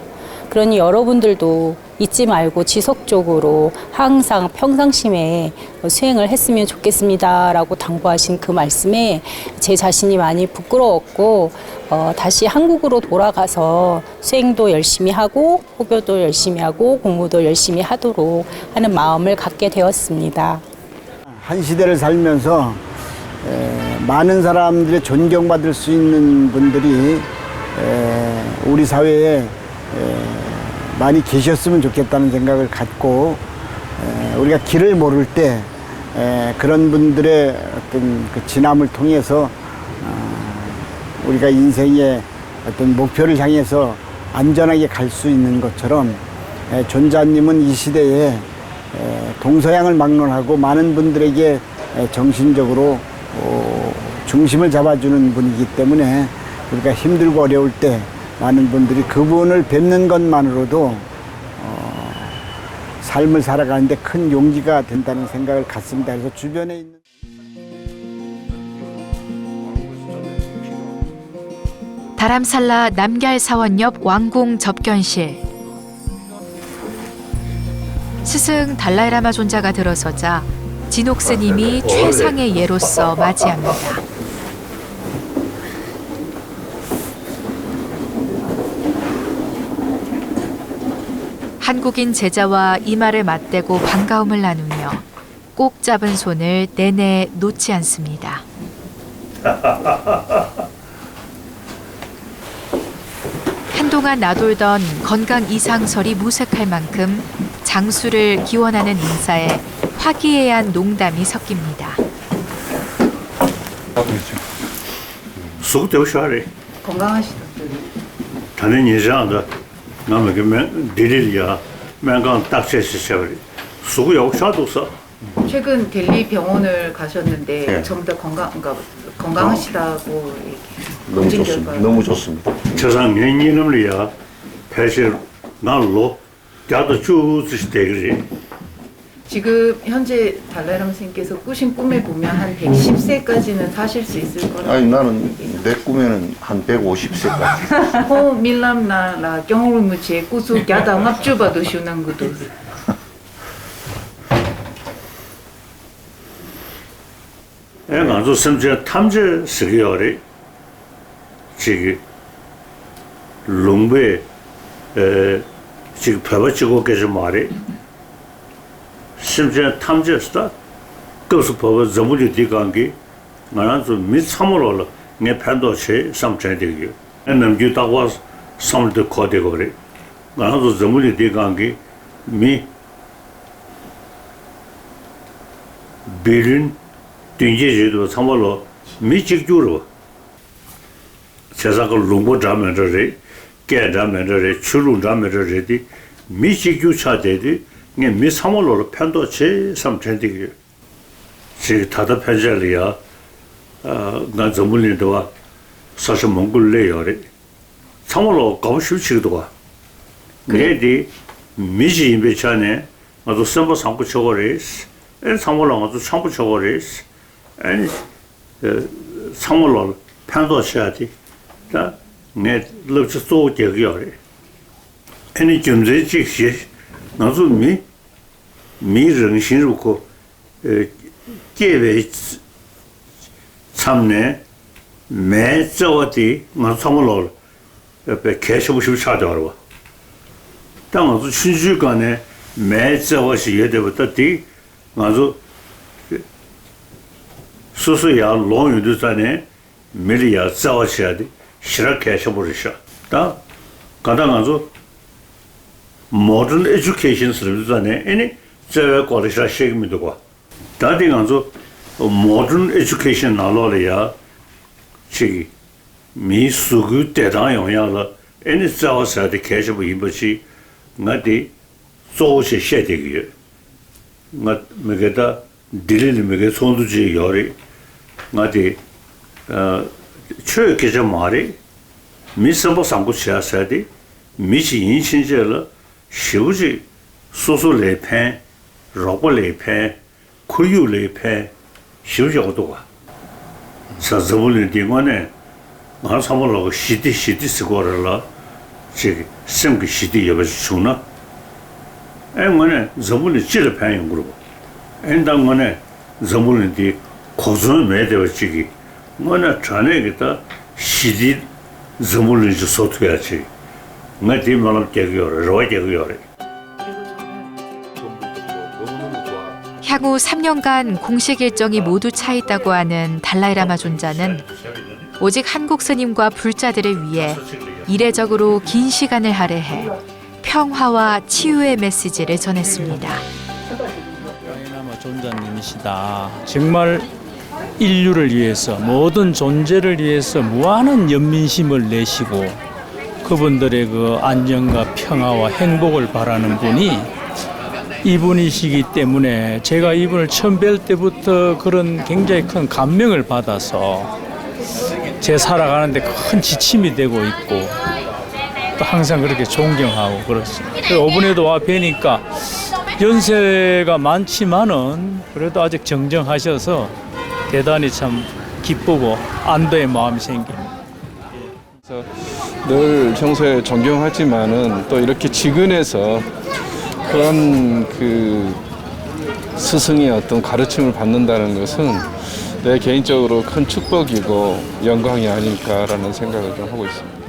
그러니 여러분들도 잊지 말고 지속적으로 항상 평상심에 수행을 했으면 좋겠습니다라고 당부하신 그 말씀에 제 자신이 많이 부끄러웠고 다시 한국으로 돌아가서 수행도 열심히 하고 호교도 열심히 하고 공부도 열심히 하도록 하는 마음을 갖게 되었습니다. 한 시대를 살면서 많은 사람들의 존경받을 수 있는 분들이 우리 사회에 많이 계셨으면 좋겠다는 생각을 갖고 우리가 길을 모를 때 그런 분들의 어떤 그 지남을 통해서 우리가 인생의 어떤 목표를 향해서 안전하게 갈 수 있는 것처럼 존자님은 이 시대에 동서양을 막론하고 많은 분들에게 정신적으로 중심을 잡아주는 분이기 때문에 우리가 힘들고 어려울 때 많은 분들이 그분을 뵙는 것만으로도 삶을 살아가는데 큰 용기가 된다는 생각을 갖습니다. 그래서 주변에 있는 다람살라 남걀사원 옆 왕궁 접견실. 스승 달라이라마 존자가 들어서자 진옥 스님이 최상의 예로서 맞이합니다. 한국인 제자와 이마를 맞대고 반가움을 나누며 꼭 잡은 손을 내내 놓지 않습니다. 한동안 나돌던 건강 이상설이 무색할 만큼 장수를 기원하는 인사에 화기애애한 농담이 섞입니다. 熟都下来， 건강하시다.他那年上的，俺们个门地里呀，门岗大车是下来，熟要啥都是。 최근 델리 병원을 가셨는데 네. 전부 다 건강하시다고 너무 좋습니다. 너무 좋습니다. 저상 년이놈이야, 사실 나로 자도 주스 되그리. 지금 현재 달라이라마 선생님께서 꾸신 꿈에 보면 한 110세까지는 사실 수 있을 거라고. 아니 나는 내 꿈에는 한 150세까지. 호 밀람나 경우를 무치에 꾸수 야다 납주바도 쉬운한 것도.俺甚至他们这是个要的，这个龙背，这个拍拍结果开始骂的，甚至他们这是的，都是拍拍怎么的地方给，俺就没参谋了，俺判断谁上真的有，俺们就打我上面都考的过的，俺就怎么的地方给，没别人。 든지지도 참말로 미직주로 세상을 농고 잡면저래 깨 잡면저래 추루 잡면저래디 미직주 차대디 네 미삼월로 편도체 삼천디기 지 다다 편절이야 나 전문인도와 사실 몽골레요래 참말로 가보시지도 그래디 미지 인베차네 나도 선보 상고 쳐거래스 참말로 나도 참고 쳐거래스 아니 상물로 판도셔야 돼. 자, 내 럽치 쏘 되게요. 아니 좀제 직시 나도 미정신으로 계획 참네 매저어디 나 상물로 옆에 계속 싶어 찾아와. 당어도 순주간에 매저어시 예대부터 뒤 나도 수수야 롱유도 전에 밀이야 싸워셔야 돼. 시작해 버리셔. 다 가다가서 모든 에듀케이션 서비스에 아니 제가 거기서 시행미도 봐. 다딩아서 모든 에듀케이션 나로래야 지 미수구 대단 영향을 아니 싸워셔야 돼. 계속 이것이 나디 소시 셰되기요. 나 메게다 딜리 메게 손두지 요리 나디 최케저 말이 미선보 상고 시야사디 미시 인신제를 시우지 소소레페 로볼레페 쿠유레페 시우지고도가 사즈불이 디고네 나 사물로 시디 스고르라 지 심기 시디 여버 주나 에머네 저불이 지르 패인 그러고 엔당만에 저불이 고전 매대어지기 뭐나 전에기다 시디 저물이 소트야지 나디 말을 깨기요래 로이게요래 향후 3년간 공식 일정이 모두 차 있다고 하는 달라이라마 존자는 오직 한국 스님과 불자들을 위해 이례적으로 긴 시간을 할애해 평화와 치유의 메시지를 전했습니다. 달라이라마 존자님이시다. 정말 인류를 위해서 모든 존재를 위해서 무한한 연민심을 내시고 그분들의 그 안녕과 평화와 행복을 바라는 분이 이분이시기 때문에 제가 이분을 처음 뵐 때부터 그런 굉장히 큰 감명을 받아서 제 살아가는데 큰 지침이 되고 있고 또 항상 그렇게 존경하고 그렇습니다. 이번에도 와 뵈니까 연세가 많지만은 그래도 아직 정정하셔서 대단히 참 기쁘고 안도의 마음이 생깁니다. 늘 평소에 존경하지만은 또 이렇게 지근해서 그런 그 스승의 어떤 가르침을 받는다는 것은 내 개인적으로 큰 축복이고 영광이 아닐까라는 생각을 좀 하고 있습니다.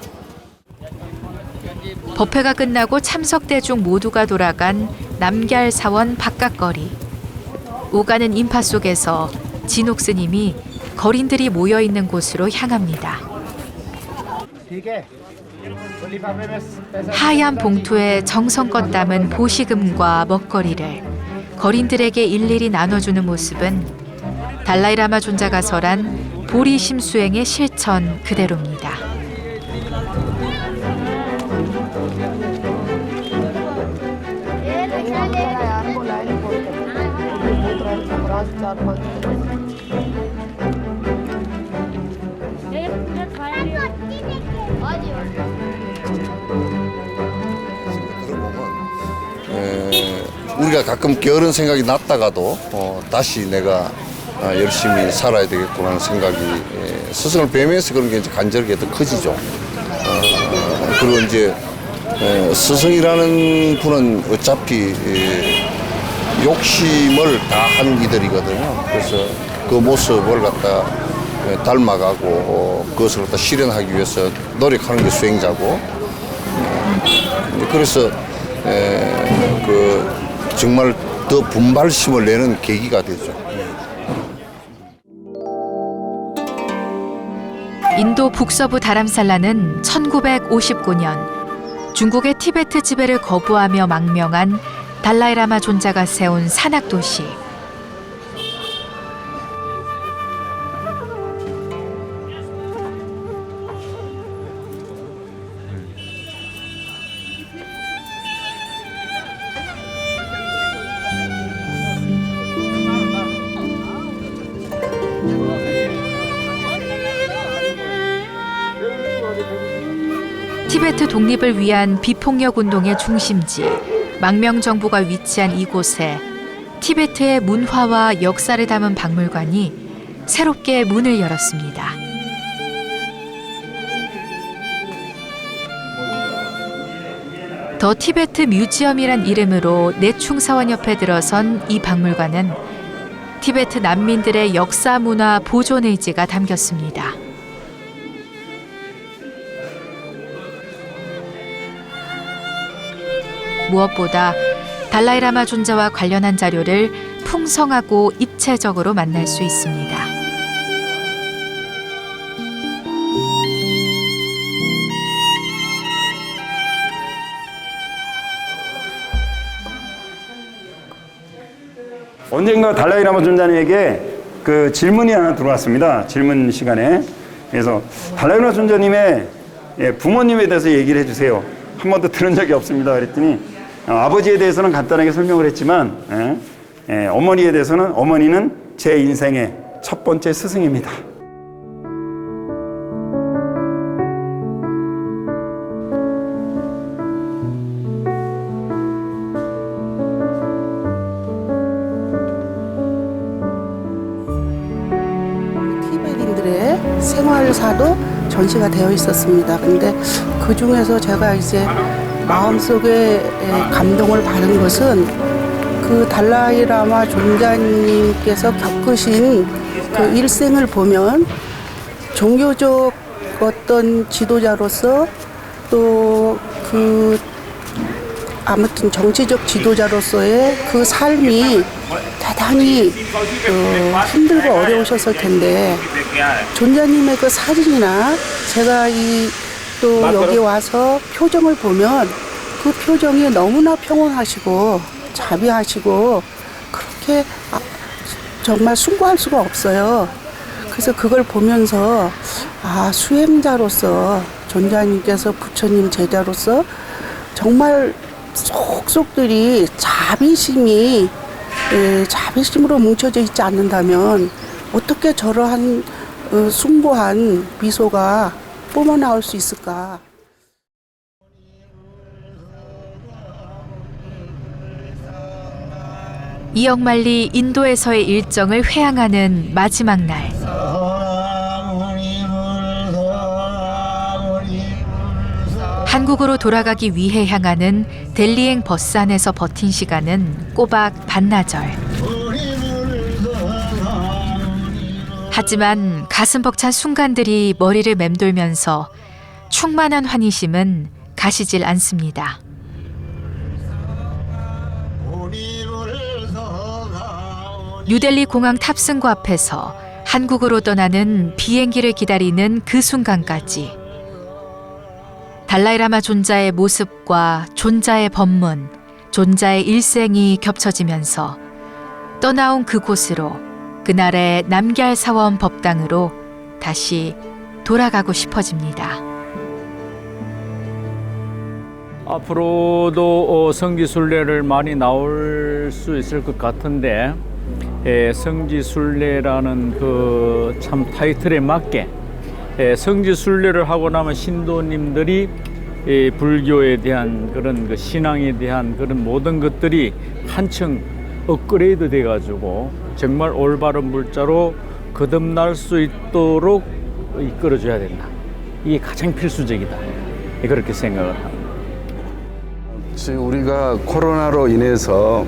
법회가 끝나고 참석대 중 모두가 돌아간 남걀 사원 바깥거리. 오가는 인파 속에서 진옥 스님이 거린들이 모여 있는 곳으로 향합니다. 하얀 봉투에 정성껏 담은 보시금과 먹거리를 거린들에게 일일이 나눠주는 모습은 달라이라마 존자가 설한 보리심 수행의 실천 그대로입니다. 우리가 가끔 게으른 생각이 났다가도 다시 내가 열심히 살아야 되겠구나 하는 생각이 스승을 뵈면서 그런 게 이제 간절하게 더 커지죠. 그리고 이제 스승이라는 분은 어차피 욕심을 다 한 이들이거든요. 그래서 그 모습을 갖다 닮아가고 그것을 갖다 실현하기 위해서 노력하는 게 수행자고, 그래서 정말 더 분발심을 내는 계기가 되죠. 인도 북서부 다람살라는 1959년 중국의 티베트 지배를 거부하며 망명한 달라이라마 존자가 세운 산악도시. 티베트 독립을 위한 비폭력 운동의 중심지 망명정부가 위치한 이곳에 티베트의 문화와 역사를 담은 박물관이 새롭게 문을 열었습니다. 더 티베트 뮤지엄이란 이름으로 내충사원협회 들어선 이 박물관은 티베트 난민들의 역사 문화 보존 의지가 담겼습니다. 무엇보다 달라이라마 존자와 관련한 자료를 풍성하고 입체적으로 만날 수 있습니다. 언젠가 달라이라마 존자님에게 그 질문이 하나 들어왔습니다. 질문 시간에. 그래서 달라이라마 존자님의 부모님에 대해서 얘기를 해주세요. 한 번도 들은 적이 없습니다. 그랬더니 아버지에 대해서는 간단하게 설명을 했지만 어머니에 대해서는 어머니는 제 인생의 첫 번째 스승입니다. 티베트인들의 생활사도 전시가 되어 있었습니다. 근데 그 중에서 제가 이제 마음속에 감동을 받은 것은 그 달라이라마 존자님께서 겪으신 그 일생을 보면 종교적 어떤 지도자로서 또 그 아무튼 정치적 지도자로서의 그 삶이 대단히 힘들고 어려우셨을 텐데 존자님의 그 사진이나 제가 또 여기 와서 표정을 보면 그 표정이 너무나 평온하시고 자비하시고 그렇게 정말 숭고할 수가 없어요. 그래서 그걸 보면서 수행자로서 존자님께서 부처님 제자로서 정말 속속들이 자비심으로 뭉쳐져 있지 않는다면 어떻게 저러한 숭고한 미소가 뿜어나올 수 있을까? 이억만리 인도에서의 일정을 회항하는 마지막 날. 한국으로 돌아가기 위해 향하는 델리행 버스 안에서 버틴 시간은 꼬박 반나절. 하지만 가슴 벅찬 순간들이 머리를 맴돌면서 충만한 환희심은 가시질 않습니다. 뉴델리 공항 탑승구 앞에서 한국으로 떠나는 비행기를 기다리는 그 순간까지 달라이라마 존자의 모습과 존자의 법문, 존자의 일생이 겹쳐지면서 떠나온 그곳으로, 그날의 남걀 사원 법당으로 다시 돌아가고 싶어집니다. 앞으로도 성지순례를 많이 나올 수 있을 것 같은데, 성지순례라는 그 참 타이틀에 맞게 성지순례를 하고 나면 신도님들이 불교에 대한 그런 그 신앙에 대한 그런 모든 것들이 한층 업그레이드 돼가지고 정말 올바른 물자로 거듭날 수 있도록 이끌어줘야 된다. 이게 가장 필수적이다. 그렇게 생각을 합니다. 지금 우리가 코로나로 인해서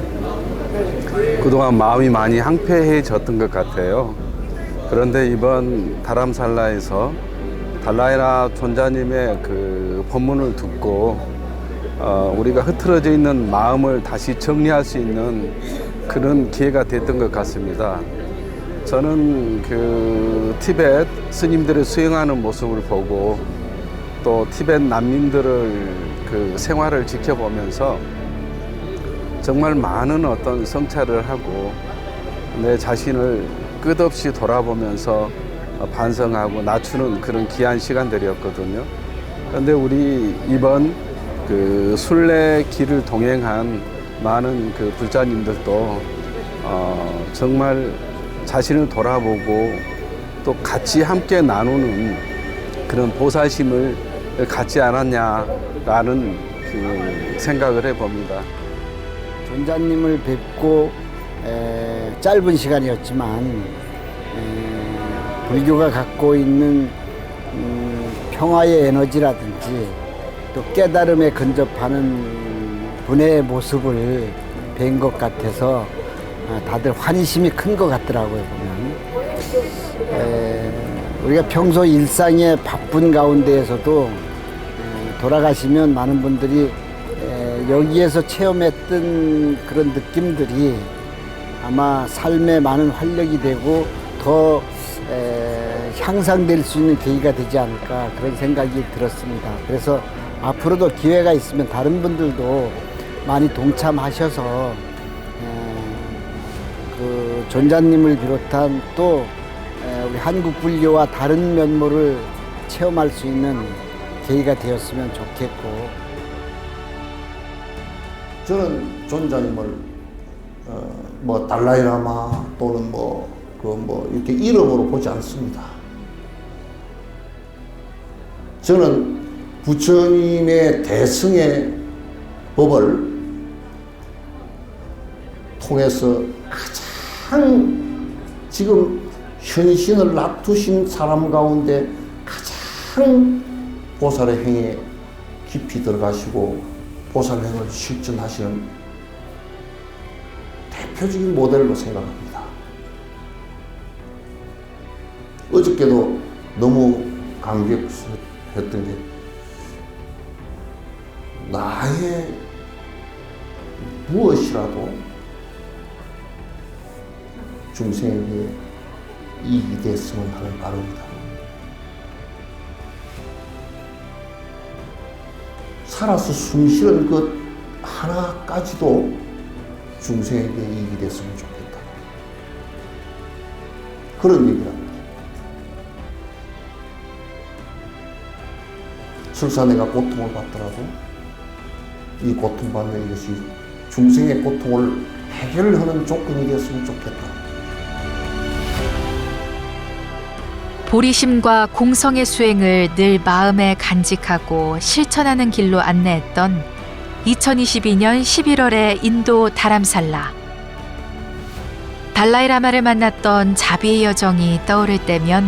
그동안 마음이 많이 황폐해졌던 것 같아요. 그런데 이번 다람살라에서 달라이라 존자님의 그 법문을 듣고 우리가 흐트러져 있는 마음을 다시 정리할 수 있는 그런 기회가 됐던 것 같습니다. 저는 그 티베트 스님들의 수행하는 모습을 보고 또 티베트 난민들을 그 생활을 지켜보면서 정말 많은 어떤 성찰을 하고 내 자신을 끝없이 돌아보면서 반성하고 낮추는 그런 귀한 시간들이었거든요. 그런데 우리 이번 그 순례 길을 동행한 많은 그 불자님들도 정말 자신을 돌아보고 또 같이 함께 나누는 그런 보살심을 갖지 않았냐라는 그 생각을 해봅니다. 존자님을 뵙고 짧은 시간이었지만 불교가 갖고 있는 평화의 에너지라든지 또 깨달음에 근접하는 분의 모습을 뵌 것 같아서 다들 환희심이 큰 것 같더라고요, 보면. 우리가 평소 일상의 바쁜 가운데에서도 돌아가시면 많은 분들이 여기에서 체험했던 그런 느낌들이 아마 삶에 많은 활력이 되고 더 향상될 수 있는 계기가 되지 않을까 그런 생각이 들었습니다. 그래서 앞으로도 기회가 있으면 다른 분들도 많이 동참하셔서 그 존자님을 비롯한 또 우리 한국 불교와 다른 면모를 체험할 수 있는 계기가 되었으면 좋겠고, 저는 존자님을 뭐 달라이라마 또는 이렇게 이름으로 보지 않습니다. 저는 부처님의 대승의 법을 통해서 가장 지금 현신을 놔두신 사람 가운데 가장 보살의 행에 깊이 들어가시고 보살행을 실천하시는 대표적인 모델로 생각합니다. 어저께도 너무 감격했던 게 나의 무엇이라도 중생에게 이익이 됐으면 하는 바람이다. 살아서 숨쉬는 것 하나까지도 중생에게 이익이 됐으면 좋겠다. 그런 얘기를 합니다. 설사 내가 고통을 받더라도 이 고통받는 이것이 중생의 고통을 해결하는 조건이 됐으면 좋겠다. 보리심과 공성의 수행을 늘 마음에 간직하고 실천하는 길로 안내했던 2022년 11월의 인도 다람살라. 달라이라마를 만났던 자비의 여정이 떠오를 때면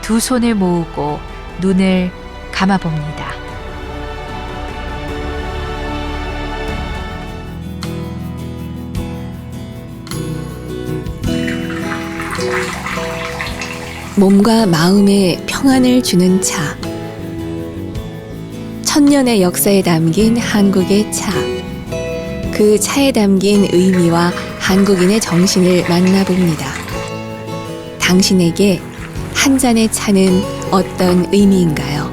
두 손을 모으고 눈을 감아봅니다. 몸과 마음에 평안을 주는 차. 천년의 역사에 담긴 한국의 차. 그 차에 담긴 의미와 한국인의 정신을 만나봅니다. 당신에게 한 잔의 차는 어떤 의미인가요?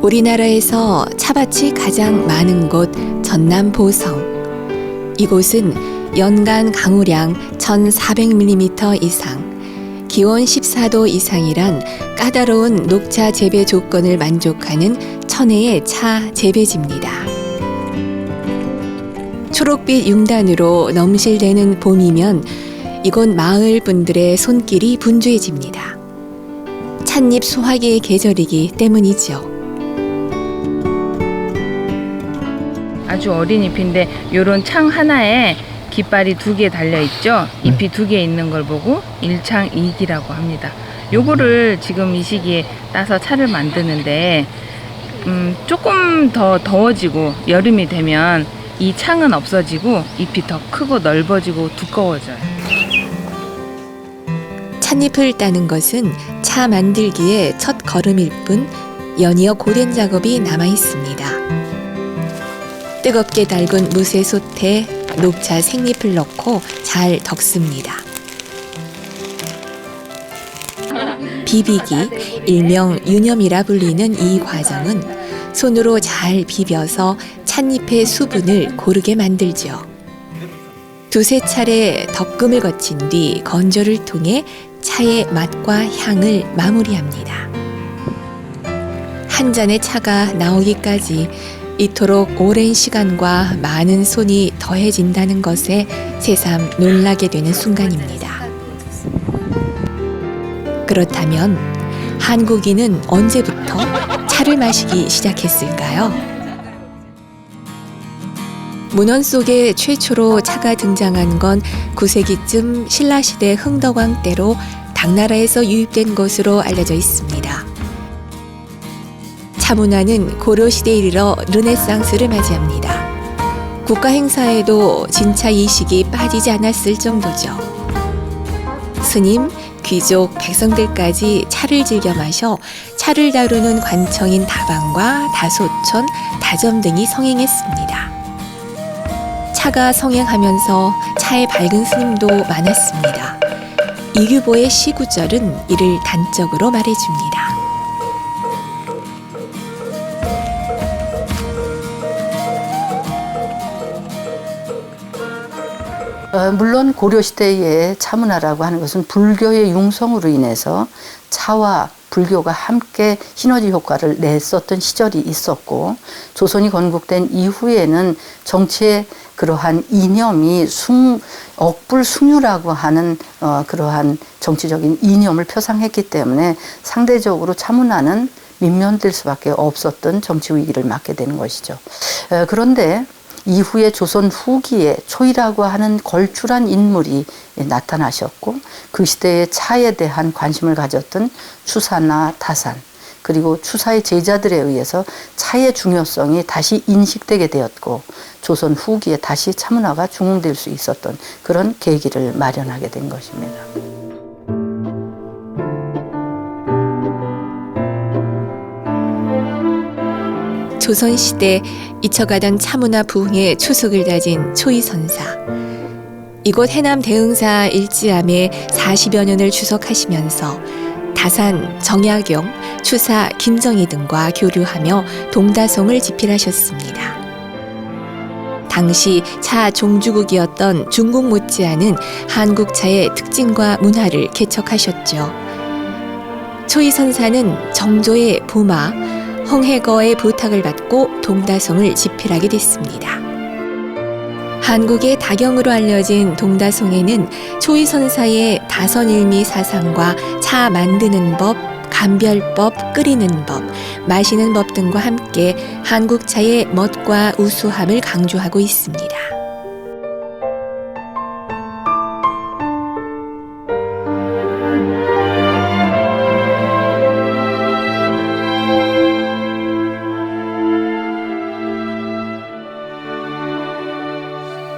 우리나라에서 차밭이 가장 많은 곳 전남 보성. 이곳은 연간 강우량 1,400mm 이상, 기온 14도 이상이란 까다로운 녹차 재배 조건을 만족하는 천혜의 차 재배지입니다. 초록빛 융단으로 넘실대는 봄이면 이곳 마을 분들의 손길이 분주해집니다. 찻잎 수확의 계절이기 때문이죠. 아주 어린 잎인데 요런 창 하나에 깃발이 2개 달려있죠. 잎이 2개 있는 걸 보고 일창이기라고 합니다. 요거를 지금 이 시기에 따서 차를 만드는데 조금 더 더워지고 여름이 되면 이 창은 없어지고 잎이 더 크고 넓어지고 두꺼워져요. 찻잎을 따는 것은 차 만들기의 첫 걸음일 뿐 연이어 고된 작업이 남아 있습니다. 뜨겁게 달군 무쇠 솥에 녹차 생잎을 넣고 잘 덕습니다. 비비기, 일명 유념이라 불리는 이 과정은 손으로 잘 비벼서 찻잎의 수분을 고르게 만들죠. 두세 차례 덕금을 거친 뒤 건조를 통해 차의 맛과 향을 마무리합니다. 한 잔의 차가 나오기까지 이토록 오랜 시간과 많은 손이 더해진다는 것에 새삼 놀라게 되는 순간입니다. 그렇다면 한국인은 언제부터 차를 마시기 시작했을까요? 문헌 속에 최초로 차가 등장한 건 9세기쯤 신라시대 흥덕왕 때로 당나라에서 유입된 것으로 알려져 있습니다. 차 문화는 고려시대에 이르러 르네상스를 맞이합니다. 국가 행사에도 진차 이식이 빠지지 않았을 정도죠. 스님, 귀족, 백성들까지 차를 즐겨 마셔 차를 다루는 관청인 다방과 다소촌, 다점 등이 성행했습니다. 차가 성행하면서 차에 밝은 스님도 많았습니다. 이규보의 시구절은 이를 단적으로 말해줍니다. 물론 고려시대의 차문화라고 하는 것은 불교의 융성으로 인해서 차와 불교가 함께 시너지 효과를 냈었던 시절이 있었고, 조선이 건국된 이후에는 정치의 그러한 이념이 억불숭유라고 하는 그러한 정치적인 이념을 표상했기 때문에 상대적으로 차문화는 민면될 수밖에 없었던 정치 위기를 맞게 되는 것이죠. 그런데 이후에 조선 후기에 초이라고 하는 걸출한 인물이 나타나셨고, 그 시대의 차에 대한 관심을 가졌던 추사나 타산, 그리고 추사의 제자들에 의해서 차의 중요성이 다시 인식되게 되었고, 조선 후기에 다시 차문화가 중흥될 수 있었던 그런 계기를 마련하게 된 것입니다. 조선시대 잊혀가던 차문화 부흥의 추석을 다진 초이선사. 이곳 해남 대흥사 일지암에 40여 년을 주석하시면서 다산 정약용, 추사 김정희 등과 교류하며 동다송을 집필하셨습니다. 당시 차 종주국이었던 중국 못지않은 한국차의 특징과 문화를 개척하셨죠. 초이선사는 정조의 부마, 홍해거의 부탁을 받고 동다송을 집필하게 됐습니다. 한국의 다경으로 알려진 동다송에는 초이선사의 다선일미 사상과 차 만드는 법, 감별법, 끓이는 법, 마시는 법 등과 함께 한국차의 멋과 우수함을 강조하고 있습니다.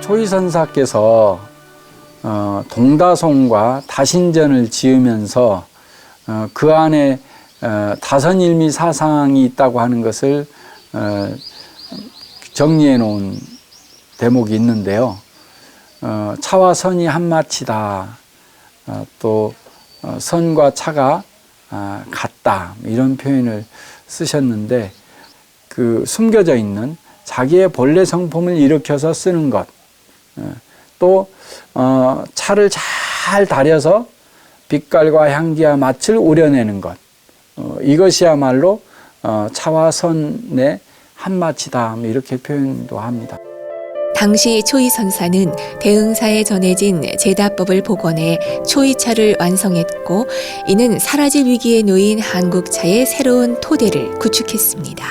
초이선사께서 동다송과 다신전을 지으면서 그 안에 다선일미 사상이 있다고 하는 것을 정리해 놓은 대목이 있는데요. 차와 선이 한마치다. 또 선과 차가 같다. 이런 표현을 쓰셨는데 그 숨겨져 있는 자기의 본래 성품을 일으켜서 쓰는 것, 또 차를 잘 다려서 빛깔과 향기와 맛을 우려내는 것, 이것이야말로 차와 선의 한마치다 이렇게 표현도 합니다. 당시 초이선사는 대흥사에 전해진 제다법을 복원해 초이차를 완성했고 이는 사라질 위기에 놓인 한국차의 새로운 토대를 구축했습니다.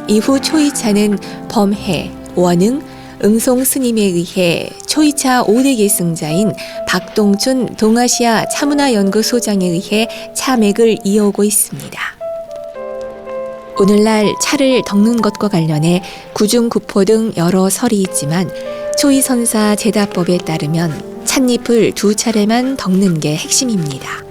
이후 초이차는 범해, 원흥, 응송 스님에 의해 초이차 5대 계승자인 박동춘 동아시아 차문화연구소장에 의해 차맥을 이어오고 있습니다. 오늘날 차를 덮는 것과 관련해 구중, 구포 등 여러 설이 있지만 초이선사 제다법에 따르면 찻잎을 2차례만 덮는 게 핵심입니다.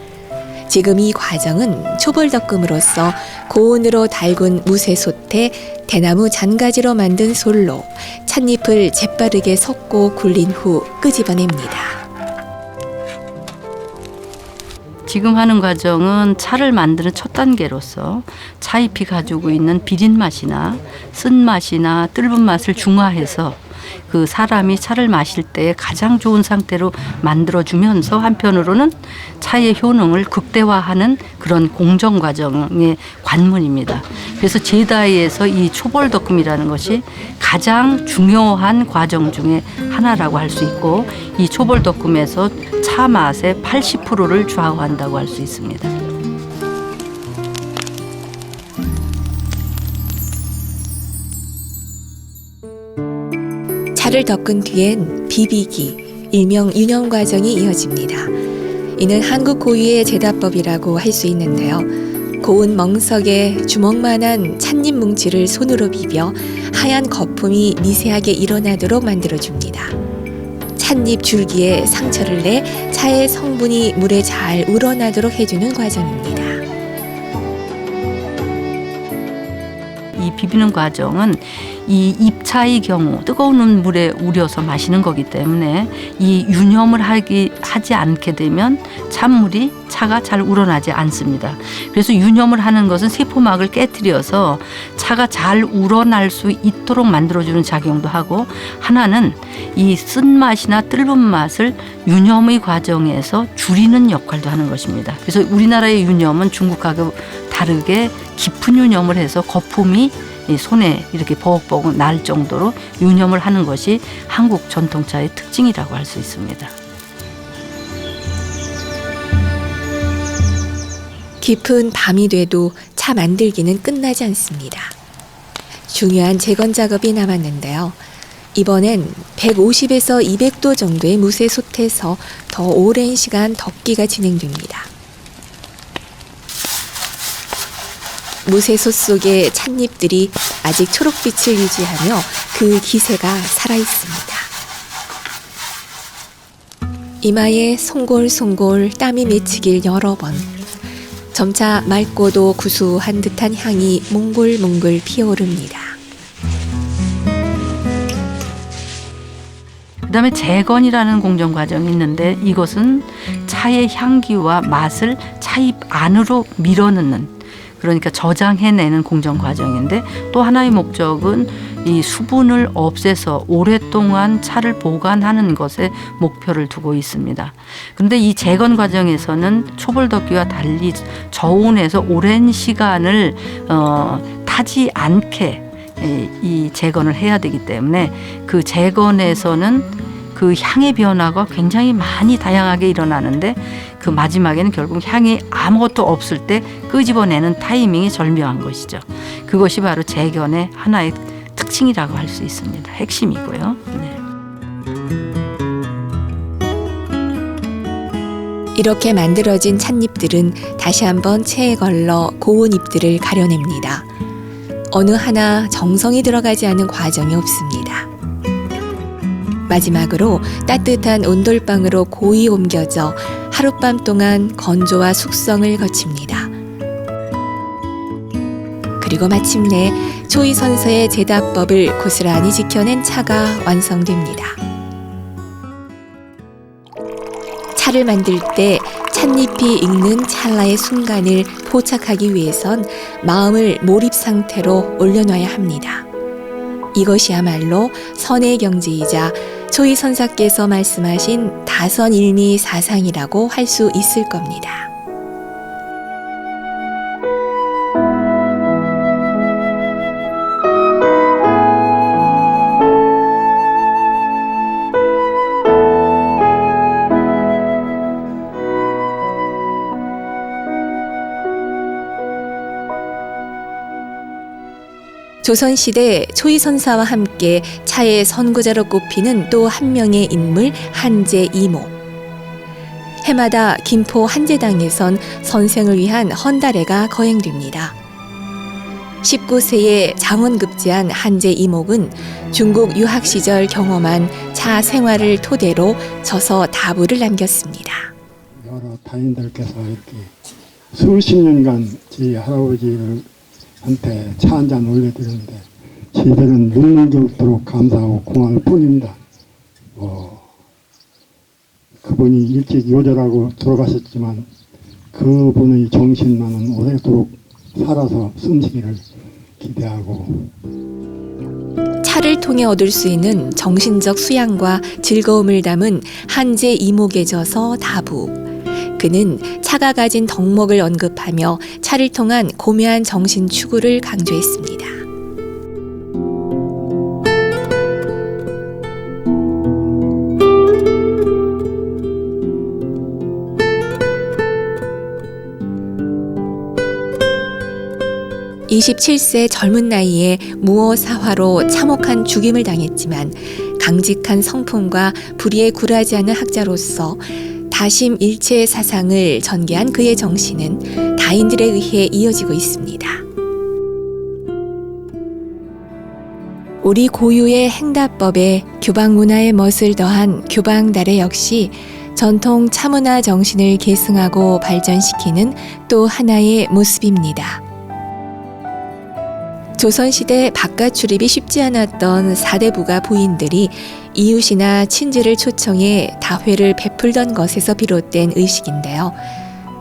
지금 이 과정은 초벌덕금으로써 고온으로 달군 무쇠솥에 대나무 잔가지로 만든 솔로 찻잎을 재빠르게 섞고 굴린 후 끄집어냅니다. 지금 하는 과정은 차를 만드는 첫 단계로서 차잎이 가지고 있는 비린 맛이나 쓴맛이나 뜰분 맛을 중화해서 그 사람이 차를 마실 때 가장 좋은 상태로 만들어주면서 한편으로는 차의 효능을 극대화하는 그런 공정 과정의 관문입니다. 그래서 제다에서 이 초벌덕금이라는 것이 가장 중요한 과정 중에 하나라고 할 수 있고 이 초벌덕금에서 차 맛의 80%를 좌우한다고 할 수 있습니다. 차를 덮은 뒤엔 비비기, 일명 유념 과정이 이어집니다. 이는 한국 고유의 제다법이라고 할 수 있는데요. 고운 멍석에 주먹만한 찻잎 뭉치를 손으로 비벼 하얀 거품이 미세하게 일어나도록 만들어줍니다. 찻잎 줄기에 상처를 내 차의 성분이 물에 잘 우러나도록 해주는 과정입니다. 이 비비는 과정은 이 잎차의 경우 뜨거운 물에 우려서 마시는 거기 때문에 이 유념을 하지 않게 되면 찬물이 차가 잘 우러나지 않습니다. 그래서 유념을 하는 것은 세포막을 깨트려서 차가 잘 우러날 수 있도록 만들어주는 작용도 하고 하나는 이 쓴맛이나 뜰분 맛을 유념의 과정에서 줄이는 역할도 하는 것입니다. 그래서 우리나라의 유념은 중국하고 다르게 깊은 유념을 해서 거품이 이 손에 이렇게 버벅버벅 날 정도로 유념을 하는 것이 한국 전통차의 특징이라고 할 수 있습니다. 깊은 밤이 돼도 차 만들기는 끝나지 않습니다. 중요한 재건 작업이 남았는데요. 이번엔 150에서 200도 정도의 무쇠 솥에서 더 오랜 시간 덮기가 진행됩니다. 무쇠솥 속의 찻잎들이 아직 초록빛을 유지하며 그 기세가 살아있습니다. 이마에 송골송골 땀이 맺히길 여러 번. 점차 맑고도 구수한 듯한 향이 몽글몽글 피어오릅니다. 그다음에 재건이라는 공정 과정이 있는데 이것은 차의 향기와 맛을 차잎 안으로 밀어넣는 그러니까 저장해내는 공정 과정인데 또 하나의 목적은 이 수분을 없애서 오랫동안 차를 보관하는 것에 목표를 두고 있습니다. 그런데 이 재건 과정에서는 초벌덕기와 달리 저온에서 오랜 시간을 타지 않게 이 재건을 해야 되기 때문에 그 재건에서는 그 향의 변화가 굉장히 많이 다양하게 일어나는데 그 마지막에는 결국 향이 아무것도 없을 때 끄집어내는 타이밍이 절묘한 것이죠. 그것이 바로 재건의 하나의 특징이라고 할 수 있습니다. 핵심이고요. 네. 이렇게 만들어진 찻잎들은 다시 한번 체에 걸러 고운 잎들을 가려냅니다. 어느 하나 정성이 들어가지 않은 과정이 없습니다. 마지막으로 따뜻한 온돌방으로 고이 옮겨져 하룻밤 동안 건조와 숙성을 거칩니다. 그리고 마침내 초이선서의 제다법을 고스란히 지켜낸 차가 완성됩니다. 차를 만들 때 찻잎이 익는 찰나의 순간을 포착하기 위해선 마음을 몰입 상태로 올려놔야 합니다. 이것이야말로 선의 경지이자 초이선사께서 말씀하신 다선일미사상이라고 할 수 있을 겁니다. 조선시대 초이선사와 함께 차의 선구자로 꼽히는 또 한 명의 인물 한제 이모. 해마다 김포 한제당에선 선생을 위한 헌달회가 거행됩니다. 19세에 장원급제한 한제 이목은 중국 유학 시절 경험한 차 생활을 토대로 저서 다부를 남겼습니다. 여러 타인들께서 이렇게 수십 년간 제 할아버지를 한테 차 한 잔 올려드렸는데 저희들은 눈물이 없도록 감사하고 고마울 뿐입니다. 그분이 일찍 요절하고 돌아가셨지만 그분의 정신만은 오래도록 살아서 숨쉬기를 기대하고 차를 통해 얻을 수 있는 정신적 수양과 즐거움을 담은 한제 이목의 저서 다부. 그는 차가 가진 덕목을 언급하며 차를 통한 고묘한 정신 추구를 강조했습니다. (27세) 젊은 나이에 무어사화로 참혹한 죽임을 당했지만 강직한 성품과 불의에 굴하지 않은 학자로서 다심 일체의 사상을 전개한 그의 정신은 다인들에 의해 이어지고 있습니다. 우리 고유의 행다법에 규방 문화의 멋을 더한 규방달에 역시 전통 차문화 정신을 계승하고 발전시키는 또 하나의 모습입니다. 조선시대 바깥 출입이 쉽지 않았던 사대부가 부인들이 이웃이나 친지를 초청해 다회를 베풀던 것에서 비롯된 의식인데요.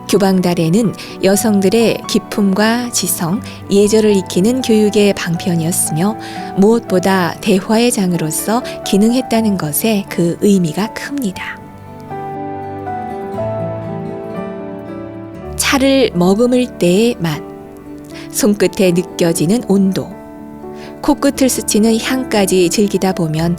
규방달에는 여성들의 기품과 지성, 예절을 익히는 교육의 방편이었으며 무엇보다 대화의 장으로서 기능했다는 것에 그 의미가 큽니다. 차를 머금을 때의 맛, 손끝에 느껴지는 온도, 코끝을 스치는 향까지 즐기다 보면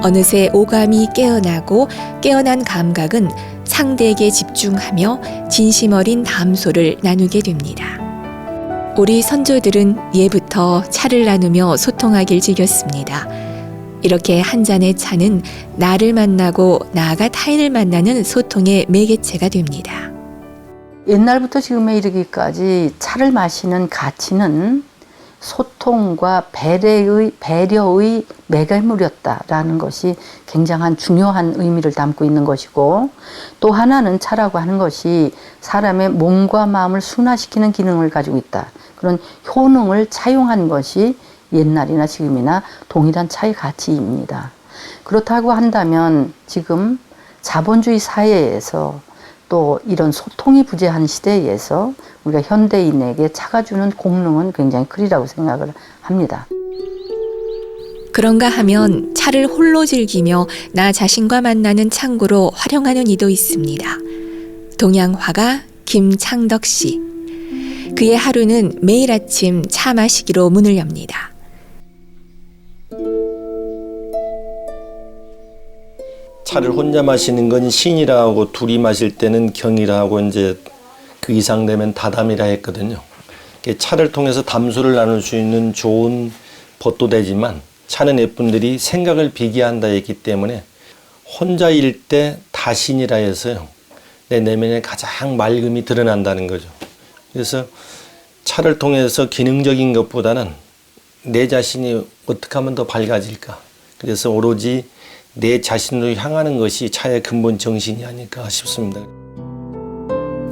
어느새 오감이 깨어나고 깨어난 감각은 상대에게 집중하며 진심 어린 담소를 나누게 됩니다. 우리 선조들은 예부터 차를 나누며 소통하길 즐겼습니다. 이렇게 한 잔의 차는 나를 만나고 나아가 타인을 만나는 소통의 매개체가 됩니다. 옛날부터 지금에 이르기까지 차를 마시는 가치는 소통과 배려의 매개물이었다라는 것이 굉장한 중요한 의미를 담고 있는 것이고, 또 하나는 차라고 하는 것이 사람의 몸과 마음을 순화시키는 기능을 가지고 있다. 그런 효능을 차용한 것이 옛날이나 지금이나 동일한 차의 가치입니다. 그렇다고 한다면 지금 자본주의 사회에서 또 이런 소통이 부재한 시대에서 우리가 현대인에게 차가 주는功能은 굉장히 크리라고 생각을 합니다. 그런가 하면 차를 홀로 즐기며 나 자신과 만나는 창구로 활용하는 이도 있습니다. 동양화가 김창덕 씨. 그의 하루는 매일 아침 차 마시기로 문을 엽니다. 차를 혼자 마시는 건 신이라 하고 둘이 마실 때는 경이라 하고 이제 그 이상 되면 다담이라 했거든요. 차를 통해서 담소를 나눌 수 있는 좋은 벗도 되지만 차는 예쁜들이 생각을 비게 한다 했기 때문에 혼자일 때 다신이라 해서요. 내 내면에 가장 맑음이 드러난다는 거죠. 그래서 차를 통해서 기능적인 것보다는 내 자신이 어떻게 하면 더 밝아질까. 그래서 오로지 내 자신으로 향하는 것이 차의 근본 정신이 아닐까 싶습니다.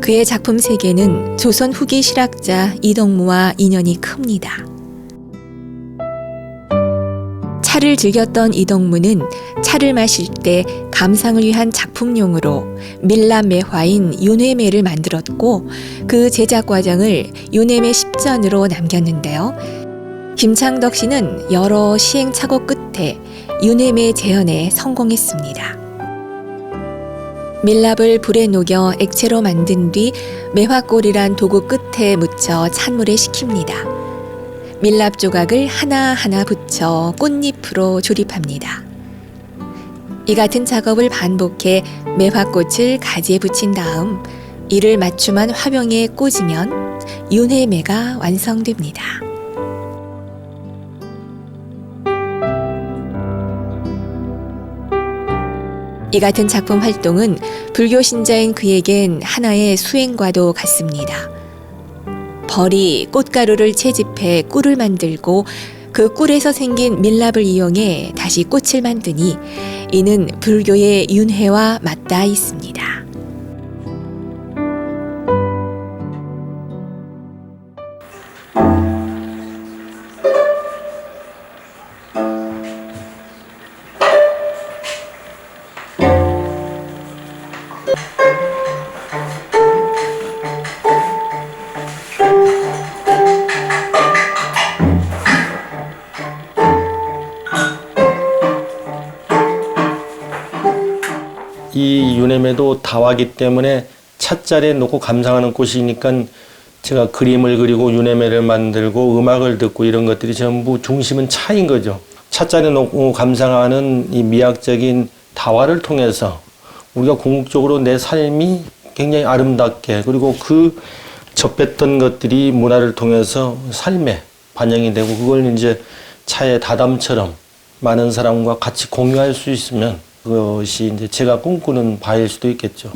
그의 작품 세계는 조선 후기 실학자 이동무와 인연이 큽니다. 차를 즐겼던 이동무는 차를 마실 때 감상을 위한 작품용으로 밀랍매화인 윤회매를 만들었고 그 제작 과정을 윤회매 10전으로 남겼는데요. 김창덕 씨는 여러 시행착오 끝에 윤회매 재현에 성공했습니다. 밀랍을 불에 녹여 액체로 만든 뒤 매화골이란 도구 끝에 묻혀 찬물에 식힙니다. 밀랍 조각을 하나하나 붙여 꽃잎으로 조립합니다. 이 같은 작업을 반복해 매화꽃을 가지에 붙인 다음 이를 맞춤한 화병에 꽂으면 윤회매가 완성됩니다. 이 같은 작품 활동은 불교 신자인 그에겐 하나의 수행과도 같습니다. 벌이 꽃가루를 채집해 꿀을 만들고 그 꿀에서 생긴 밀랍을 이용해 다시 꽃을 만드니 이는 불교의 윤회와 맞닿아 있습니다. 이 윤회매도 다화기 때문에 찻자리에 놓고 감상하는 꽃이니까 제가 그림을 그리고 윤회매를 만들고 음악을 듣고 이런 것들이 전부 중심은 차인 거죠. 찻자리에 놓고 감상하는 이 미학적인 다화를 통해서 우리가 궁극적으로 내 삶이 굉장히 아름답게 그리고 그 접했던 것들이 문화를 통해서 삶에 반영이 되고 그걸 이제 차의 다담처럼 많은 사람과 같이 공유할 수 있으면 그것이 이제 제가 꿈꾸는 바일 수도 있겠죠.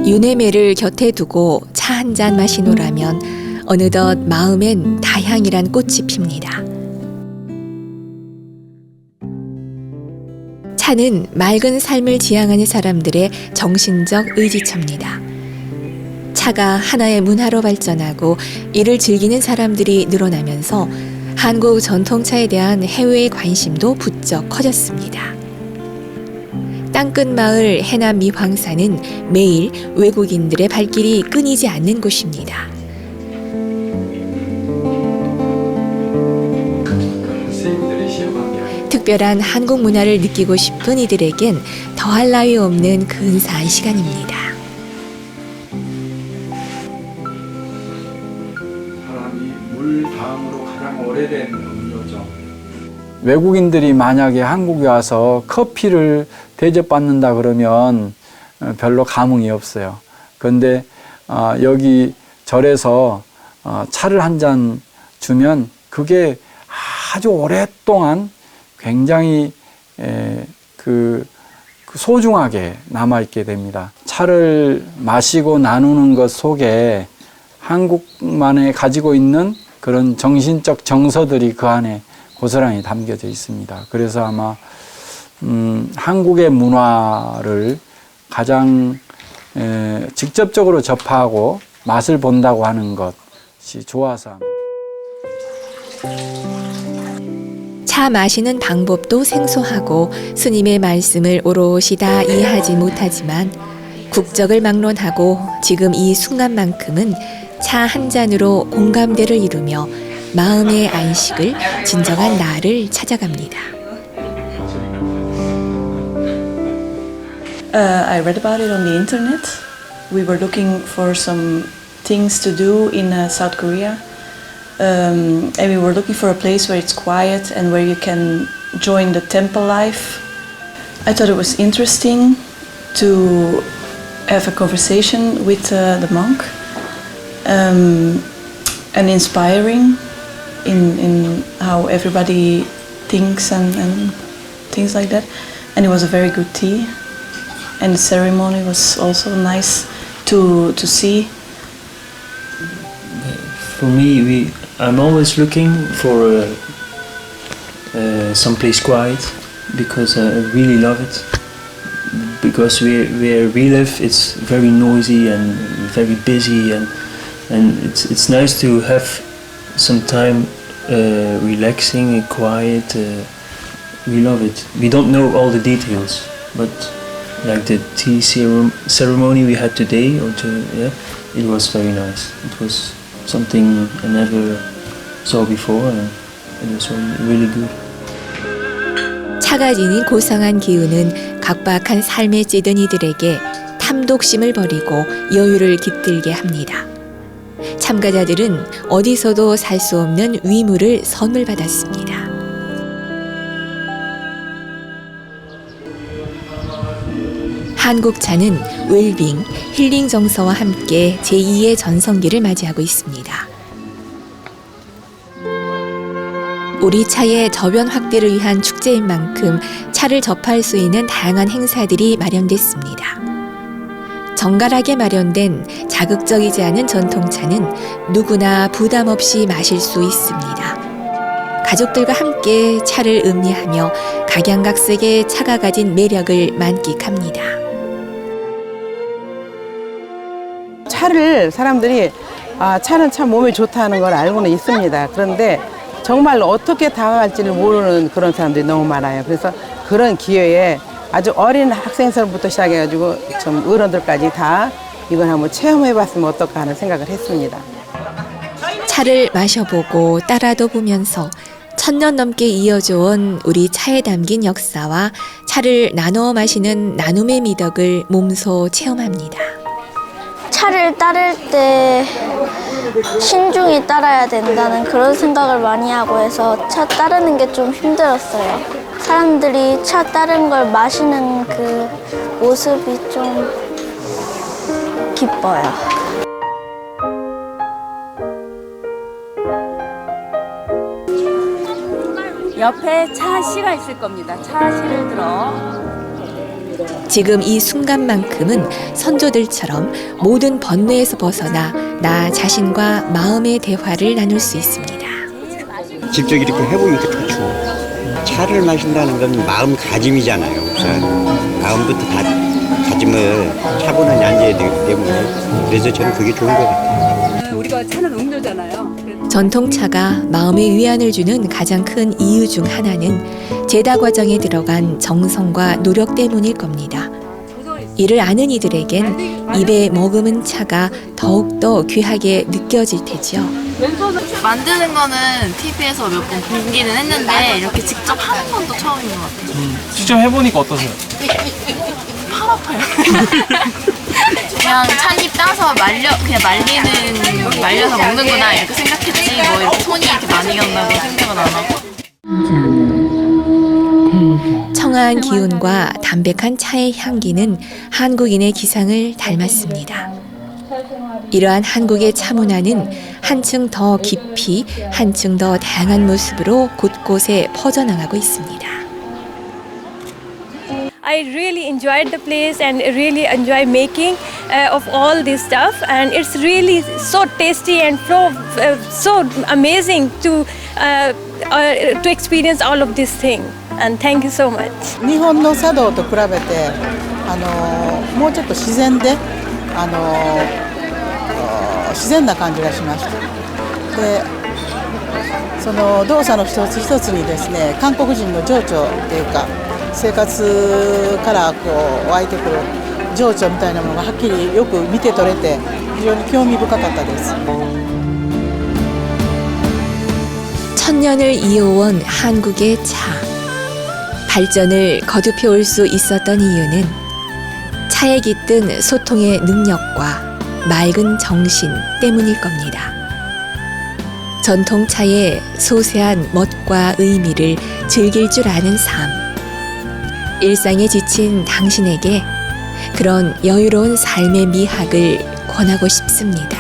윤회매를 곁에 두고 차 한 잔 마시노라면 어느덧 마음엔 다향이란 꽃이 핍니다. 차는 맑은 삶을 지향하는 사람들의 정신적 의지처입니다. 차가 하나의 문화로 발전하고 이를 즐기는 사람들이 늘어나면서 한국 전통차에 대한 해외의 관심도 부쩍 커졌습니다. 땅끝 마을 해남 미황사는 매일 외국인들의 발길이 끊이지 않는 곳입니다. 특별한 한국 문화를 느끼고 싶은 이들에겐 더할 나위 없는 근사한 시간입니다. 사람이 물 다음으로 가장 오래된 음료죠. 외국인들이 만약에 한국에 와서 커피를 대접받는다 그러면 별로 감흥이 없어요. 그런데 여기 절에서 차를 한 잔 주면 그게 아주 오랫동안 굉장히 소중하게 남아있게 됩니다. 차를 마시고 나누는 것 속에 한국만에 가지고 있는 그런 정신적 정서들이 그 안에 고스란히 담겨져 있습니다. 그래서 아마 한국의 문화를 가장 직접적으로 접하고 맛을 본다고 하는 것이 좋아서. 차 마시는 방법도 생소하고 스님의 말씀을 오롯이 다 이해하지 못하지만 국적을 막론하고 지금 이 순간만큼은 차 한 잔으로 공감대를 이루며 마음의 안식을 진정한 나를 찾아갑니다. I read about it on the internet. We were looking for some things to do in South Korea. And we were looking for a place where it's quiet and where you can join the temple life. I thought it was interesting to have a conversation with the monk and inspiring in how everybody thinks and things like that. And it was a very good tea. And the ceremony was also nice to see. For me, I'm always looking for some place quiet because I really love it. Because where we live, it's very noisy and very busy, and it's nice to have some time relaxing and quiet. We love it. We don't know all the details, but like the tea ceremony we had today, it was very nice. It was something I never saw before, and it was really good. 차가 지닌 고상한 기운은 각박한 삶에 찌든 이들에게 탐독심을 버리고 여유를 깃들게 합니다. 참가자들은 어디서도 살 수 없는 위물을 선물 받았습니다. 한국차는 웰빙, 힐링 정서와 함께 제2의 전성기를 맞이하고 있습니다. 우리 차의 저변 확대를 위한 축제인 만큼 차를 접할 수 있는 다양한 행사들이 마련됐습니다. 정갈하게 마련된 자극적이지 않은 전통차는 누구나 부담 없이 마실 수 있습니다. 가족들과 함께 차를 음미하며 각양각색의 차가 가진 매력을 만끽합니다. 차를 사람들이 차는 참 몸에 좋다는 걸 알고는 있습니다. 그런데 정말 어떻게 다가갈지를 모르는 그런 사람들이 너무 많아요. 그래서 그런 기회에 아주 어린 학생들부터 시작해가지고 좀 어른들까지 다 이걸 한번 체험해봤으면 어떨까 하는 생각을 했습니다. 차를 마셔보고 따라도 보면서 1000년 넘게 이어져 온 우리 차에 담긴 역사와 차를 나누어 마시는 나눔의 미덕을 몸소 체험합니다. 차를 따를 때 신중히 따라야 된다는 그런 생각을 많이 하고 해서 차 따르는 게 좀 힘들었어요. 사람들이 차 따른 걸 마시는 그 모습이 좀 기뻐요. 옆에 차씨가 있을 겁니다. 차씨를 들어. 지금 이 순간만큼은 선조들처럼 모든 번뇌에서 벗어나 나 자신과 마음의 대화를 나눌 수 있습니다. 직접 이렇게 해보니까 좋죠. 차를 마신다는 건 마음가짐이잖아요. 우선 마음부터 다짐을 차분하게 앉아야 되기 때문에 그래서 저는 그게 좋은 것 같아요. 우리가 차는 음료잖아요. 전통차가 마음의 위안을 주는 가장 큰 이유 중 하나는 제다 과정에 들어간 정성과 노력 때문일 겁니다. 이를 아는 이들에겐 입에 머금은 차가 더욱더 귀하게 느껴질 테죠. 만드는 거는 TV에서 몇 번 보기는 했는데 이렇게 직접 하는 건 또 처음인 것 같아요. 직접 해보니까 어떠세요? 팔 아파요. 그냥 찻잎 따서 그냥 말려서 먹는구나 이렇게 생각했지 뭐 이렇게 손이 이렇게 많이 간다고 생각은 안 하고. 청아한 기운과 담백한 차의 향기는 한국인의 기상을 닮았습니다. 이러한 한국의 차 문화는 한층 더 깊이, 한층 더 다양한 모습으로 곳곳에 퍼져나가고 있습니다. I really enjoyed the place and really enjoy making of all this stuff, and it's really so tasty and so amazing to experience all of this thing. And thank you so much. 日本の茶道と比べてもうちょっと自然で自然な感じがしました。でその動作の一つ一つにですね、韓国人の情緒っていうか生活から湧いてくる情緒みたいなものがはっきりよく見て取れて非常に興味深かったです。 천년을 이어온 한국의 차. 발전을 거듭해올 수 있었던 이유는 차에 깃든 소통의 능력과 맑은 정신 때문일 겁니다. 전통차의 소세한 멋과 의미를 즐길 줄 아는 삶. 일상에 지친 당신에게 그런 여유로운 삶의 미학을 권하고 싶습니다.